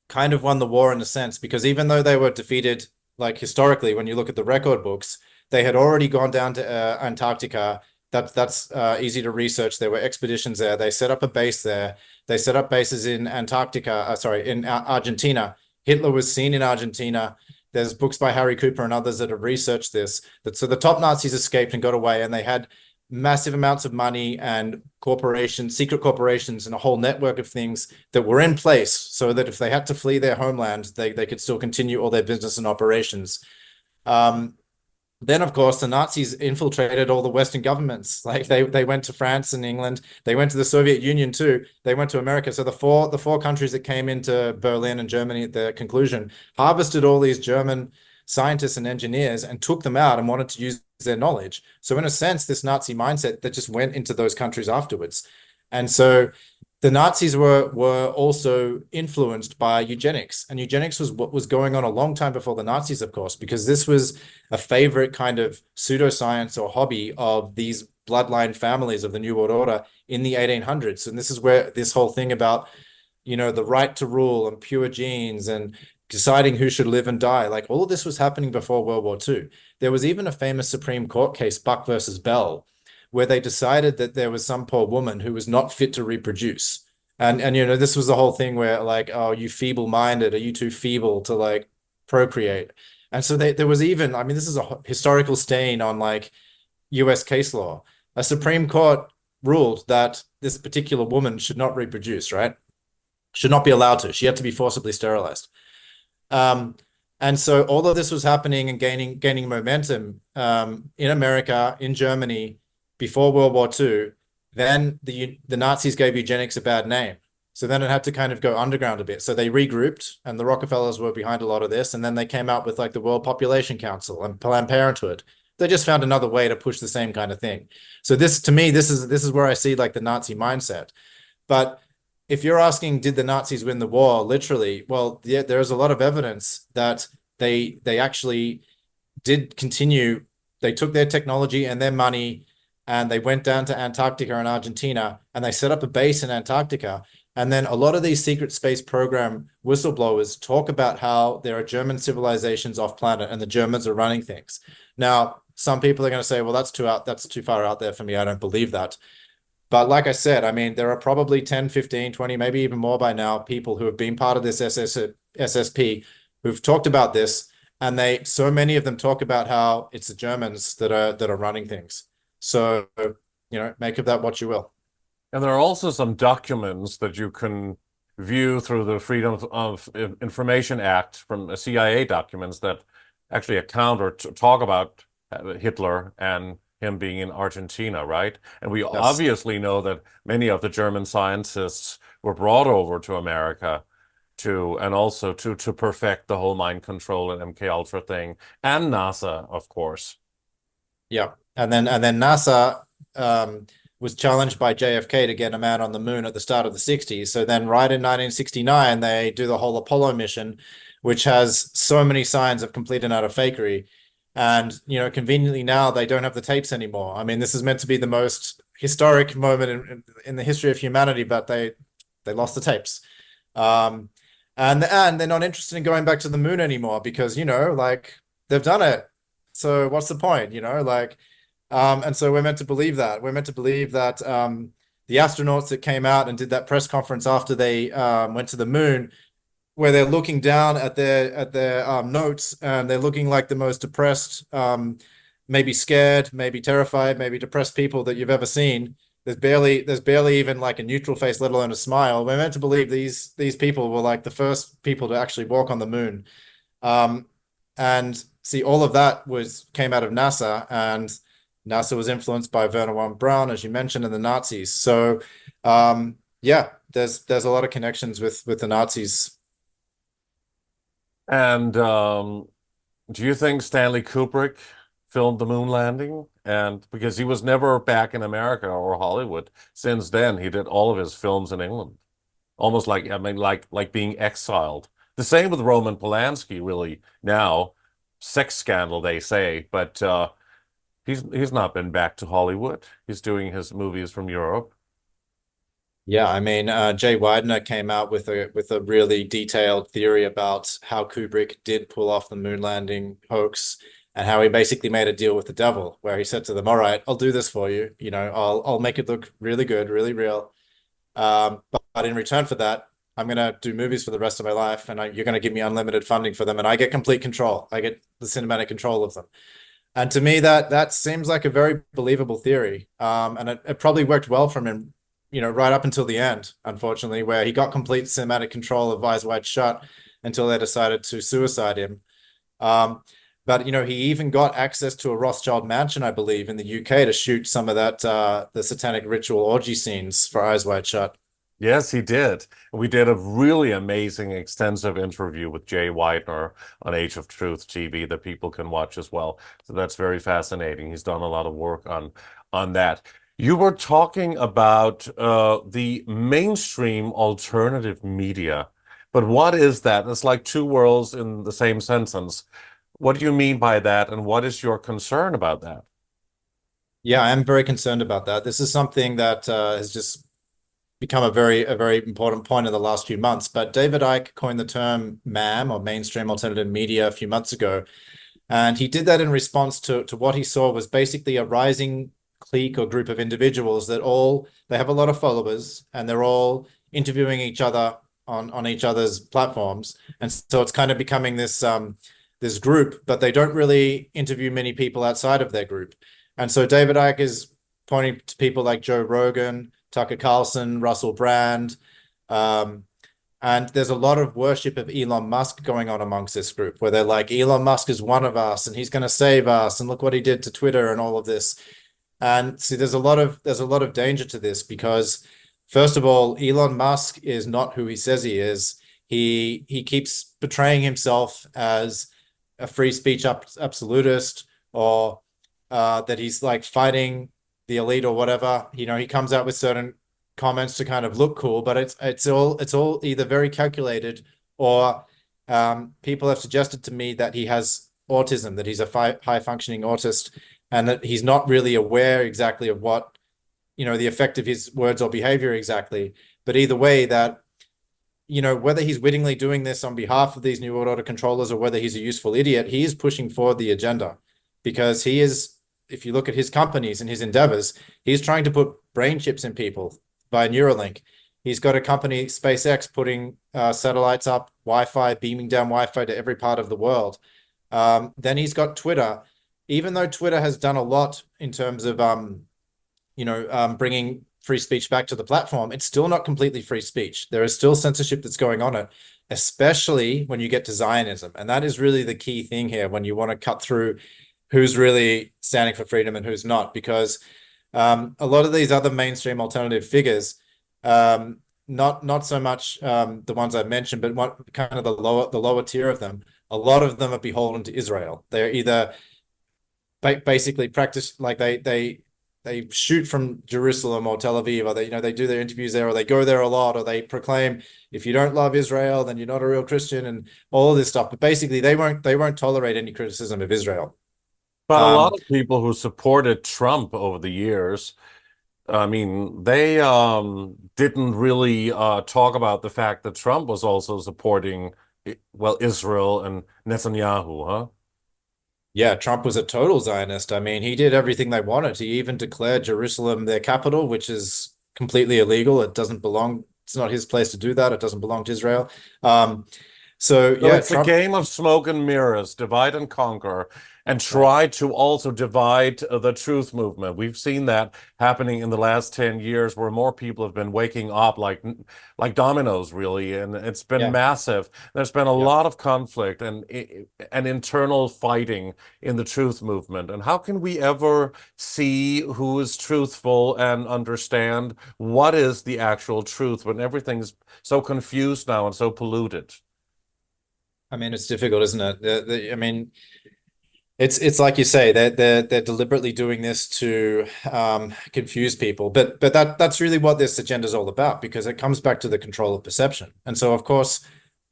Speaker 2: kind of won the war in a sense, because even though they were defeated, like historically, when you look at the record books, they had already gone down to Antarctica. That's easy to research. There were expeditions there. They set up a base there. They set up bases in Antarctica, in Argentina. Hitler was seen in Argentina. There's books by Harry Cooper and others that have researched this. So the top Nazis escaped and got away, and they had massive amounts of money and corporations, secret corporations, and a whole network of things that were in place so that if they had to flee their homeland, they could still continue all their business and operations. Then, of course, the Nazis infiltrated all the Western governments. Like they went to France and England. They went to the Soviet Union too. They went to America. So the four countries that came into Berlin and Germany at the conclusion harvested all these German scientists and engineers and took them out and wanted to use their knowledge. So in a sense, this Nazi mindset that just went into those countries afterwards. And so the Nazis were also influenced by eugenics, and eugenics was what was going on a long time before the Nazis, of course, because this was a favorite kind of pseudoscience or hobby of these bloodline families of the New World Order in the 1800s. And this is where this whole thing about, the right to rule and pure genes and deciding who should live and die, like all of this was happening before World War II. There was even a famous Supreme Court case, Buck versus Bell, where they decided that there was some poor woman who was not fit to reproduce. And this was the whole thing where like, oh, you feeble-minded, are you too feeble to like procreate? And so there was even, I mean, this is a historical stain on like US case law. A Supreme Court ruled that this particular woman should not reproduce, right? Should not be allowed to. She had to be forcibly sterilized. And so all of this was happening and gaining momentum in America, in Germany, before World War II. Then the Nazis gave eugenics a bad name. So then it had to kind of go underground a bit. So they regrouped, and the Rockefellers were behind a lot of this. And then they came out with like the World Population Council and Planned Parenthood. They just found another way to push the same kind of thing. So this, to me, this is where I see like the Nazi mindset. But if you're asking, did the Nazis win the war? Literally, well, yeah, there's a lot of evidence that they actually did continue. They took their technology and their money, and they went down to Antarctica and Argentina, and they set up a base in Antarctica. And then a lot of these secret space program whistleblowers talk about how there are German civilizations off planet and the Germans are running things. Now, some people are going to say, well, that's too far out there for me. I don't believe that. But like I said, I mean, there are probably 10, 15, 20, maybe even more by now, people who have been part of this SSP who've talked about this. And so many of them talk about how it's the Germans that are running things. So, make of that what you will.
Speaker 3: And there are also some documents that you can view through the Freedom of Information Act from CIA documents that actually account or talk about Hitler and him being in Argentina, right? And we obviously know that many of the German scientists were brought over to America and also to perfect the whole mind control and MK Ultra thing, and NASA, of course.
Speaker 2: Yeah. And then NASA was challenged by JFK to get a man on the moon at the start of the 60s. So then right in 1969, they do the whole Apollo mission, which has so many signs of complete and utter fakery. And, conveniently now they don't have the tapes anymore. I mean, this is meant to be the most historic moment in the history of humanity, but they lost the tapes. And they're not interested in going back to the moon anymore because, like they've done it. So what's the point, and so we're meant to believe that. We're meant to believe that the astronauts that came out and did that press conference after they went to the moon, where they're looking down at their notes and they're looking like the most depressed, maybe scared, maybe terrified, maybe depressed people that you've ever seen. There's barely even like a neutral face, let alone a smile. We're meant to believe these people were like the first people to actually walk on the moon. And see, all of that came out of NASA, and NASA was influenced by Werner von Braun, as you mentioned, and the Nazis. So, yeah, there's a lot of connections with the Nazis.
Speaker 3: And do you think Stanley Kubrick filmed the moon landing? And because he was never back in America or Hollywood since then, he did all of his films in England. Almost like, I mean, like being exiled. The same with Roman Polanski, really, now. Sex scandal, they say, but he's not been back to Hollywood. He's doing his movies from Europe.
Speaker 2: Yeah, I mean, Jay Widener came out with a really detailed theory about how Kubrick did pull off the moon landing hoax, and how he basically made a deal with the devil, where he said to them, "All right, I'll do this for you. You know, I'll make it look really good, really real. But in return for that, I'm gonna do movies for the rest of my life, and you're gonna give me unlimited funding for them, and I get complete control. I get the cinematic control of them." And to me, that seems like a very believable theory. And it probably worked well for him, you know, right up until the end, unfortunately, where he got complete cinematic control of Eyes Wide Shut until they decided to suicide him. But, you know, he even got access to a Rothschild mansion, I believe, in the UK to shoot some of that, the satanic ritual orgy scenes for Eyes Wide Shut.
Speaker 3: Yes, he did. We did a really amazing, extensive interview with Jay Widener on Age of Truth TV that people can watch as well. So that's very fascinating. He's done a lot of work on that. You were talking about the mainstream alternative media, but what is that? It's like two worlds in the same sentence. What do you mean by that, and what is your concern about that?
Speaker 2: Yeah, I'm very concerned about that. This is something that has just become a very important point in the last few months. But David Icke coined the term MAM, or mainstream alternative media, a few months ago. And he did that in response to what he saw was basically a rising clique or group of individuals that they have a lot of followers, and they're all interviewing each other on each other's platforms. And so it's kind of becoming this group, but they don't really interview many people outside of their group. And so David Icke is pointing to people like Joe Rogan, Tucker Carlson, Russell Brand. And there's a lot of worship of Elon Musk going on amongst this group, where they're like, Elon Musk is one of us and he's going to save us. And look what he did to Twitter and all of this. And see, there's a lot of danger to this, because first of all, Elon Musk is not who he says he is. He keeps portraying himself as a free speech absolutist, or that he's like fighting the elite or whatever. You know, he comes out with certain comments to kind of look cool, but it's all either very calculated, or people have suggested to me that he has autism, that he's a high functioning autist, and that he's not really aware exactly of what, you know, the effect of his words or behavior exactly. But either way, that, you know, whether he's wittingly doing this on behalf of these new world order controllers, or whether he's a useful idiot, he is pushing forward the agenda, because he is, if you look at his companies and his endeavors, he's trying to put brain chips in people via Neuralink. He's got a company, SpaceX, putting satellites up, Wi-Fi, beaming down Wi-Fi to every part of the world. Then he's got Twitter. Even though Twitter has done a lot in terms of, bringing free speech back to the platform, it's still not completely free speech. There is still censorship that's going on it, especially when you get to Zionism. And that is really the key thing here, when you want to cut through who's really standing for freedom and who's not, because a lot of these other mainstream alternative figures, not so much the ones I've mentioned, but what kind of the lower tier of them, a lot of them are beholden to Israel. They're either basically practice, like they shoot from Jerusalem or Tel Aviv, or they do their interviews there, or they go there a lot, or they proclaim, if you don't love Israel, then you're not a real Christian, and all of this stuff. But basically, they won't tolerate any criticism of Israel.
Speaker 3: But a lot of people who supported Trump over the years, I mean, they didn't really talk about the fact that Trump was also supporting, well, Israel and Netanyahu, huh?
Speaker 2: Yeah, Trump was a total Zionist. I mean, he did everything they wanted. He even declared Jerusalem their capital, which is completely illegal. It doesn't belong. It's not his place to do that. It doesn't belong to Israel. So
Speaker 3: So
Speaker 2: yeah,
Speaker 3: it's a game of smoke and mirrors, divide and conquer. and try to also divide the truth movement. We've seen that happening in the last 10 years, where more people have been waking up like dominoes, really, and it's been
Speaker 2: Yeah.
Speaker 3: massive. There's been a
Speaker 2: Yeah.
Speaker 3: lot of conflict and internal fighting in the truth movement. And how can we ever see who is truthful and understand what is the actual truth when everything's so confused now and so polluted?
Speaker 2: I mean, it's difficult, isn't it? I mean, it's like you say, they're deliberately doing this to confuse people, but that's really what this agenda is all about, because it comes back to the control of perception. And so, of course,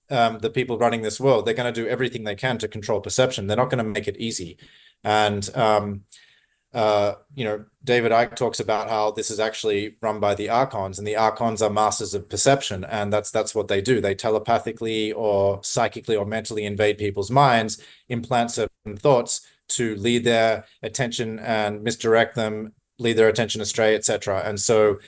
Speaker 2: the people running this world, they're going to do everything they can to control perception. They're not going to make it easy. And David Icke talks about how this is actually run by the archons, and the archons are masters of perception, and that's what they do. They telepathically or psychically or mentally invade people's minds, implant certain thoughts to lead their attention and misdirect them, lead their attention astray, etc. And so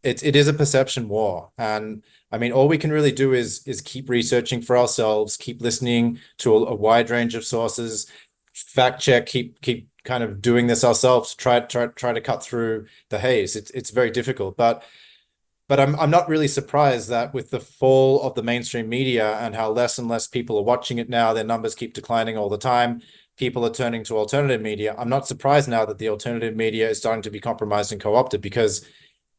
Speaker 2: it is a perception war. And I mean, all we can really do is keep researching for ourselves, keep listening to a wide range of sources, fact check, keep kind of doing this ourselves, try to cut through the haze. It's very difficult, but I'm not really surprised that with the fall of the mainstream media and how less and less people are watching it now, their numbers keep declining all the time. People are turning to alternative media. I'm not surprised now that the alternative media is starting to be compromised and co-opted, because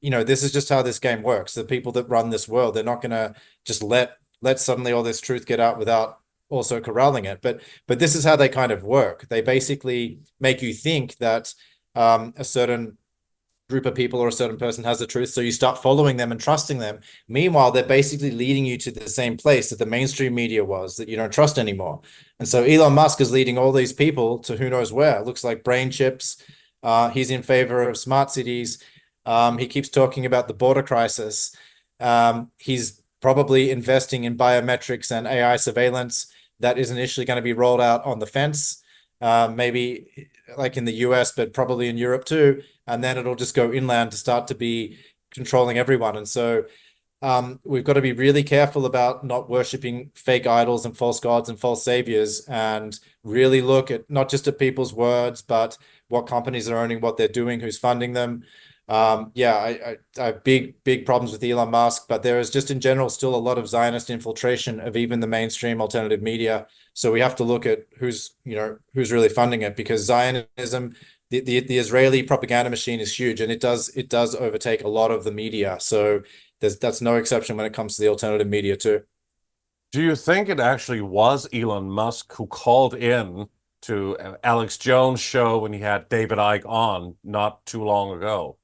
Speaker 2: this is just how this game works. The people that run this world, they're not going to just let suddenly all this truth get out without also corralling it. But this is how they kind of work. They basically make you think that a certain group of people or a certain person has the truth, so you start following them and trusting them. Meanwhile, they're basically leading you to the same place that the mainstream media was, that you don't trust anymore. And so Elon Musk is leading all these people to who knows where. It looks like brain chips. He's in favor of smart cities. He keeps talking about the border crisis. He's probably investing in biometrics and AI surveillance that is initially going to be rolled out on the fence, maybe like in the US, but probably in Europe too. And then it'll just go inland to start to be controlling everyone. And so we've got to be really careful about not worshiping fake idols and false gods and false saviors, and really look at not just at people's words, but what companies are owning, what they're doing, who's funding them. I have big problems with Elon Musk, but there is just in general still a lot of Zionist infiltration of even the mainstream alternative media. So we have to look at who's really funding it, because Zionism, the Israeli propaganda machine is huge, and it does overtake a lot of the media. So that's no exception when it comes to the alternative media too.
Speaker 3: Do you think it actually was Elon Musk who called in to Alex Jones' show when he had David Icke on not too long ago?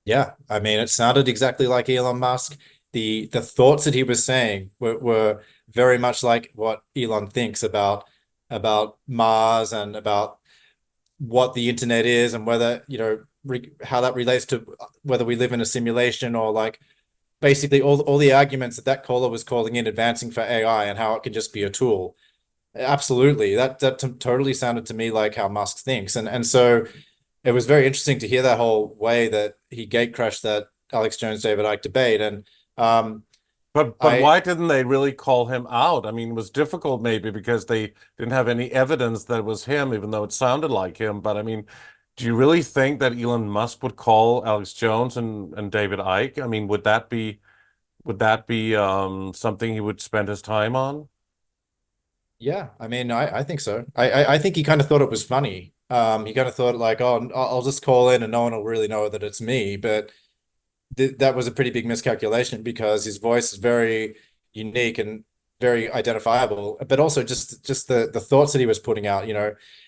Speaker 2: Yeah, I mean, it sounded exactly like Elon Musk. The thoughts that he was saying were very much like what Elon thinks about Mars and about what the internet is, and whether, how that relates to whether we live in a simulation, or like basically all the arguments that caller was calling in, advancing for AI and how it can just be a tool. Absolutely. That totally sounded to me like how Musk thinks. And so it was very interesting to hear that whole way that he gatecrashed that Alex Jones David Icke debate. And
Speaker 3: but why didn't they really call him out? I mean, it was difficult maybe because they didn't have any evidence that it was him, even though it sounded like him. But I mean, do you really think that Elon Musk would call Alex Jones and David Icke? I mean, would that be something he would spend his time on?
Speaker 2: Yeah, I mean, I think so. I think he kind of thought it was funny. He kind of thought like, oh, I'll just call in and no one will really know that it's me. But that was a pretty big miscalculation, because his voice is very unique and very identifiable, but also just the thoughts that he was putting out,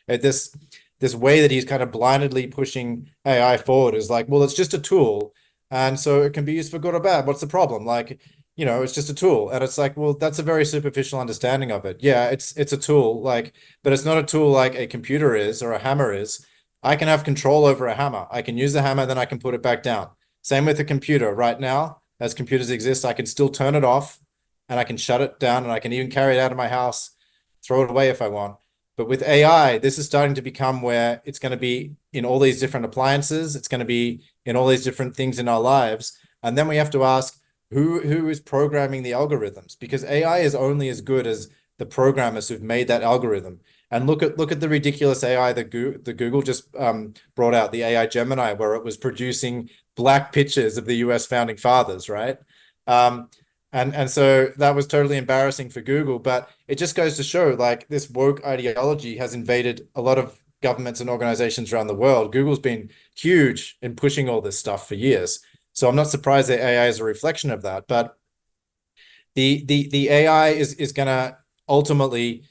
Speaker 2: this way that he's kind of blindly pushing AI forward is like, well, it's just a tool, and so it can be used for good or bad. What's the problem? Like, it's just a tool. And it's like, well, that's a very superficial understanding of it. Yeah, it's a tool, like, but it's not a tool like a computer is or a hammer is. I can have control over a hammer. I can use the hammer, then I can put it back down. Same with a computer. Right now, as computers exist, I can still turn it off, and I can shut it down, and I can even carry it out of my house, throw it away if I want. But with AI, this is starting to become where it's going to be in all these different appliances. It's going to be in all these different things in our lives. And then we have to ask, who is programming the algorithms? Because AI is only as good as the programmers who've made that algorithm. And look at the ridiculous AI that Google just brought out, the AI Gemini, where it was producing black pictures of the US founding fathers, right? And so that was totally embarrassing for Google, but it just goes to show like this woke ideology has invaded a lot of governments and organizations around the world. Google's been huge in pushing all this stuff for years. So I'm not surprised that AI is a reflection of that. But the AI is going to ultimately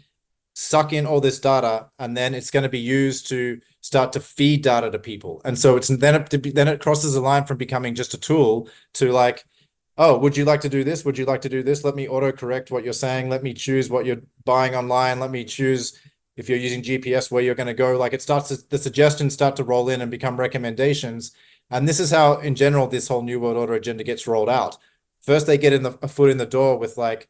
Speaker 2: suck in all this data, and then it's going to be used to start to feed data to people. And so it's then it crosses the line from becoming just a tool to like, oh, would you like to do this? Would you like to do this? Let me auto-correct what you're saying. Let me choose what you're buying online. Let me choose if you're using GPS where you're going to go. Like it starts to, the suggestions start to roll in and become recommendations. And this is how, in general, this whole New World Order agenda gets rolled out. First, they get a foot in the door with like,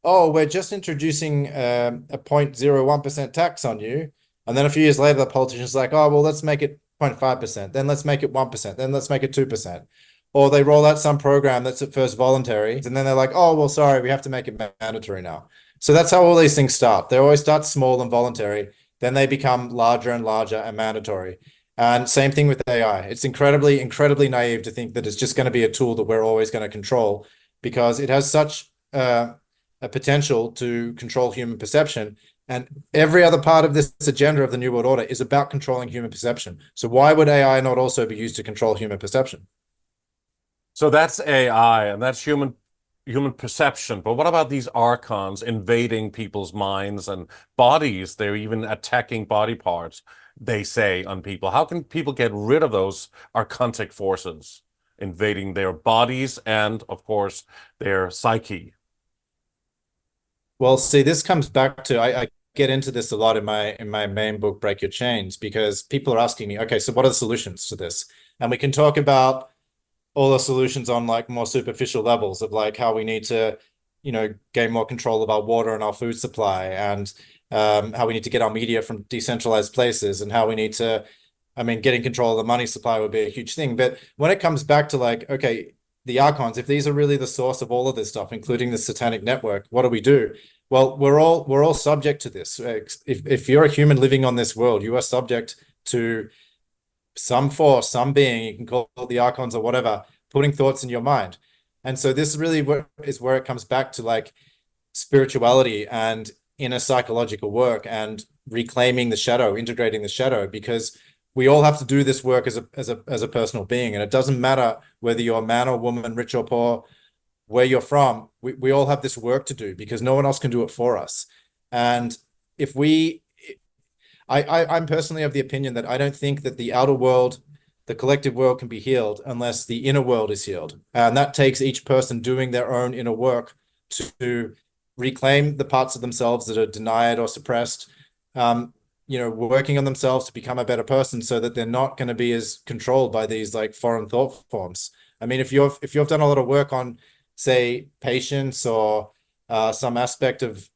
Speaker 2: oh, we're just introducing a 0.01% tax on you. And then a few years later, the politician's like, oh, well, let's make it 0.5%. Then let's make it 1%. Then let's make it 2%. Or they roll out some program that's at first voluntary. And then they're like, oh, well, sorry, we have to make it mandatory now. So that's how all these things start. They always start small and voluntary. Then they become larger and larger and mandatory. And same thing with AI. It's incredibly, incredibly naive to think that it's just going to be a tool that we're always going to control, because it has such a potential to control human perception. And every other part of this agenda of the New World Order is about controlling human perception. So why would AI not also be used to control human perception?
Speaker 3: So that's AI and that's human perception. But what about these archons invading people's minds and bodies? They're even attacking body parts, they say, on people. How can people get rid of those archontic forces invading their bodies and, of course, their psyche?
Speaker 2: Well, see, this comes back to, I get into this a lot in my main book, Break Your Chains, because people are asking me, okay, so what are the solutions to this? And we can talk about all the solutions on like more superficial levels of like how we need to, gain more control of our water and our food supply, and how we need to get our media from decentralized places, and how we need to, getting control of the money supply would be a huge thing. But when it comes back to like, okay, the archons, if these are really the source of all of this stuff, including the satanic network, what do we do? Well, we're all subject to this. If you're a human living on this world, you are subject to some force, some being, you can call it the archons or whatever, putting thoughts in your mind. And so this really is where it comes back to like spirituality and inner psychological work and reclaiming the shadow, integrating the shadow, because we all have to do this work as a personal being. And it doesn't matter whether you're a man or woman, rich or poor, where you're from, we all have this work to do, because no one else can do it for us. And if I'm personally of the opinion that I don't think that the outer world, the collective world, can be healed unless the inner world is healed. And that takes each person doing their own inner work to reclaim the parts of themselves that are denied or suppressed, working on themselves to become a better person so that they're not going to be as controlled by these like foreign thought forms. I mean, if you've done a lot of work on, say, patience or some aspect of,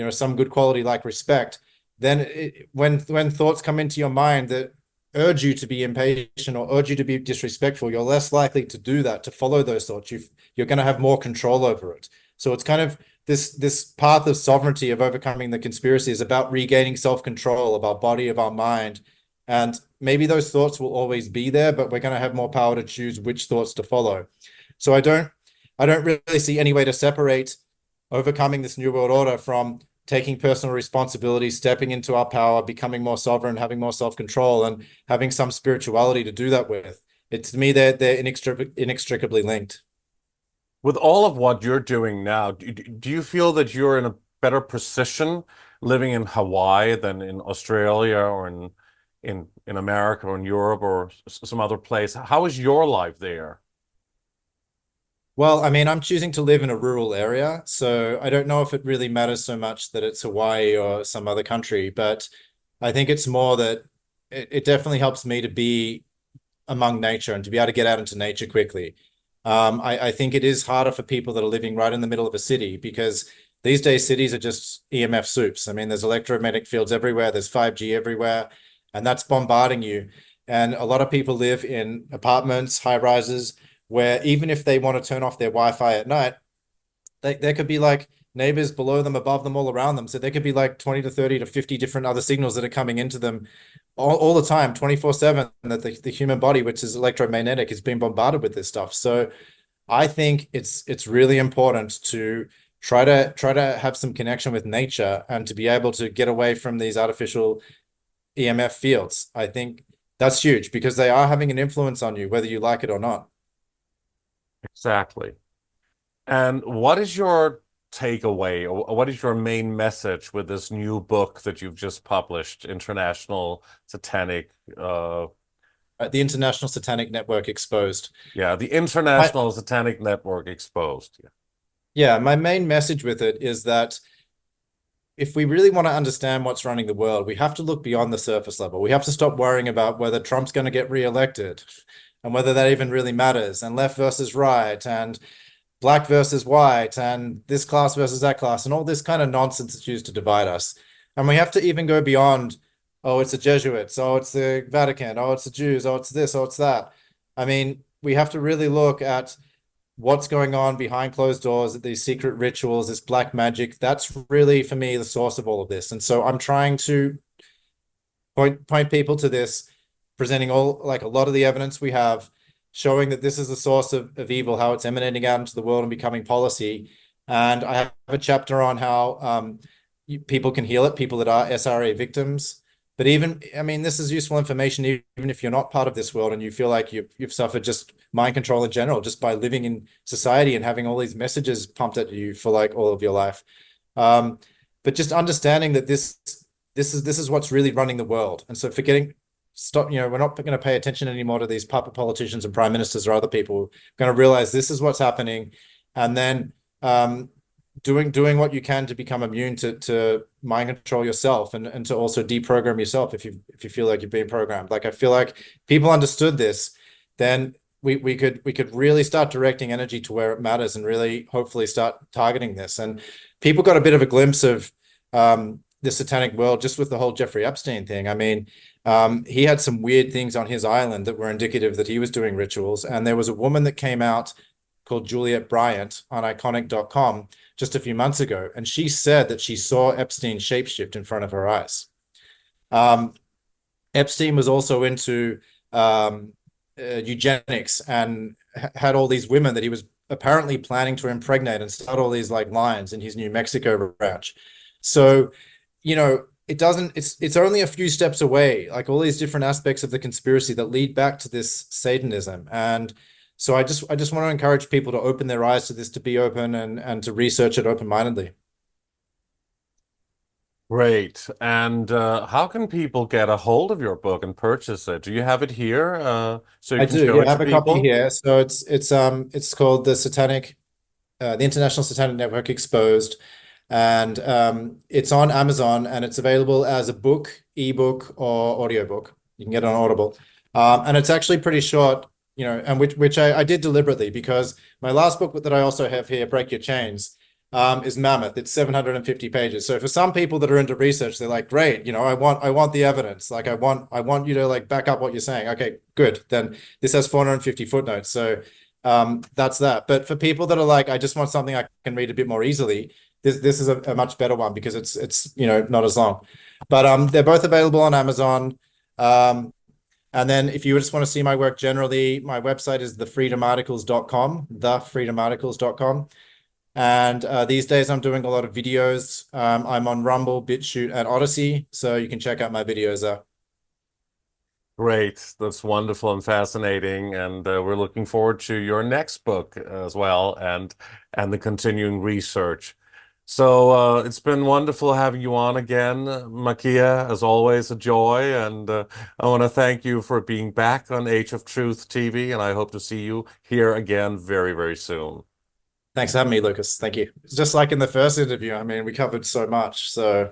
Speaker 2: some good quality like respect, then when thoughts come into your mind that urge you to be impatient or urge you to be disrespectful, you're less likely to do that, to follow those thoughts. You're going to have more control over it. So it's kind of this path of sovereignty, of overcoming the conspiracy, is about regaining self-control of our body, of our mind. And maybe those thoughts will always be there, but we're going to have more power to choose which thoughts to follow. So I don't really see any way to separate overcoming this New World Order from taking personal responsibility, stepping into our power, becoming more sovereign, having more self-control, and having some spirituality to do that with. To me, they're inextricably linked.
Speaker 3: With all of what you're doing now, do you feel that you're in a better position living in Hawaii than in Australia or in America or in Europe or some other place? How is your life there?
Speaker 2: Well, I'm choosing to live in a rural area, so I don't know if it really matters so much that it's Hawaii or some other country, but I think it's more that it definitely helps me to be among nature and to be able to get out into nature quickly. I think it is harder for people that are living right in the middle of a city, because these days cities are just EMF soups. There's electromagnetic fields everywhere, there's 5G everywhere, and that's bombarding you. And a lot of people live in apartments, high rises, where even if they want to turn off their Wi-Fi at night, there could be like neighbors below them, above them, all around them. So there could be like 20 to 30 to 50 different other signals that are coming into them all the time, 24/7, that the human body, which is electromagnetic, is being bombarded with this stuff. So I think it's really important to try to have some connection with nature and to be able to get away from these artificial EMF fields. I think that's huge because they are having an influence on you, whether you like it or not.
Speaker 3: Exactly. And what is your takeaway, or what is your main message with this new book that you've just published, International Satanic,
Speaker 2: The International Satanic Network Exposed.
Speaker 3: yeah, the International Satanic Network Exposed. Yeah.
Speaker 2: Yeah, my main message with it is that if we really want to understand what's running the world, we have to look beyond the surface level. We have to stop worrying about whether Trump's going to get reelected and whether that even really matters, and left versus right, and black versus white, and this class versus that class, and all this kind of nonsense that's used to divide us. And we have to even go beyond, oh, it's the Jesuits, oh, it's the Vatican, oh, it's the Jews, oh, it's this, oh, it's that. I mean, we have to really look at what's going on behind closed doors, at these secret rituals, this black magic. That's really, for me, the source of all of this. And so I'm trying to point people to this, presenting a lot of the evidence we have, showing that this is the source of evil, how it's emanating out into the world and becoming policy. And I have a chapter on how people can heal it, people that are SRA victims. But even, I mean, this is useful information, even if you're not part of this world and you feel like you've suffered just mind control in general, just by living in society and having all these messages pumped at you for like all of your life. But just understanding that this is what's really running the world. And so stop, we're not going to pay attention anymore to these puppet politicians and prime ministers or other people. We're going to realize this is what's happening. And then doing what you can to become immune to mind control yourself, and to also deprogram yourself if you feel like you're being programmed. Like, I feel like people understood this, then we could really start directing energy to where it matters and really hopefully start targeting this. And people got a bit of a glimpse of the satanic world just with the whole Jeffrey Epstein thing. I mean, he had some weird things on his island that were indicative that he was doing rituals. And there was a woman that came out called Juliet Bryant on iconic.com just a few months ago, and she said that she saw Epstein shapeshift in front of her eyes. Epstein was also into eugenics and had all these women that he was apparently planning to impregnate and start all these like lines in his New Mexico ranch. So, it's only a few steps away, like all these different aspects of the conspiracy that lead back to this Satanism. And so I just want to encourage people to open their eyes to this, to be open and to research it open-mindedly.
Speaker 3: Great. And how can people get a hold of your book and purchase it? Do you have it here? So you
Speaker 2: I
Speaker 3: can
Speaker 2: do.
Speaker 3: show
Speaker 2: Yeah,
Speaker 3: it
Speaker 2: I have
Speaker 3: to
Speaker 2: a copy
Speaker 3: people?
Speaker 2: here. So it's called the International Satanic Network Exposed, and it's on Amazon, and it's available as a book, ebook, or audiobook. You can get it on Audible, and it's actually pretty short. And which I did deliberately, because my last book that I also have here, Break Your Chains, is mammoth. It's 750 pages. So for some people that are into research, they're like, great, I want the evidence. Like, I want you to like back up what you're saying. Okay, good. Then this has 450 footnotes. So that's that. But for people that are like, I just want something I can read a bit more easily, this is a much better one, because it's not as long. But they're both available on Amazon. And then if you just want to see my work generally, my website is thefreedomarticles.com, thefreedomarticles.com. And these days I'm doing a lot of videos. I'm on Rumble, BitChute, and Odyssey, so you can check out my videos there.
Speaker 3: Great. That's wonderful and fascinating. And we're looking forward to your next book as well, and the continuing research. So it's been wonderful having you on again, Makia. As always, a joy. And I want to thank you for being back on Age of Truth TV. And I hope to see you here again very, very soon.
Speaker 2: Thanks for having me, Lucas. Thank you. It's just like in the first interview. I mean, we covered so much. So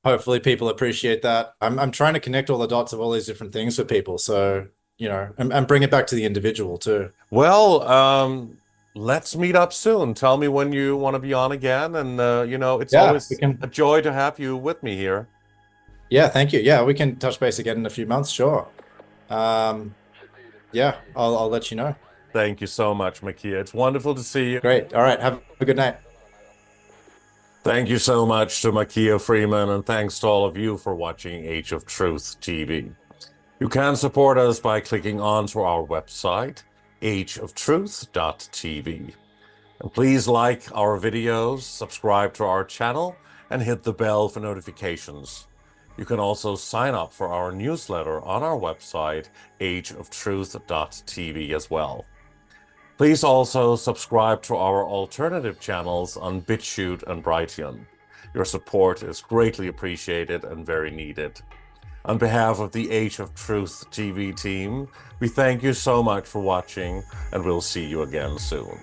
Speaker 2: hopefully people appreciate that. I'm trying to connect all the dots of all these different things for people. So, and bring it back to the individual too.
Speaker 3: Well, let's meet up soon. Tell me when you want to be on again. And, it's always a joy to have you with me here.
Speaker 2: Yeah, thank you. Yeah, we can touch base again in a few months. Sure. Yeah, I'll let you know.
Speaker 3: Thank you so much, Makia. It's wonderful to see you.
Speaker 2: Great. All right. Have a good night.
Speaker 3: Thank you so much to Makia Freeman, and thanks to all of you for watching Age of Truth TV. You can support us by clicking onto our website, ageoftruth.tv. And please like our videos, subscribe to our channel, and hit the bell for notifications. You can also sign up for our newsletter on our website, ageoftruth.tv as well. Please also subscribe to our alternative channels on BitChute and Brighteon. Your support is greatly appreciated and very needed. On behalf of the Age of Truth TV team, we thank you so much for watching, and we'll see you again soon.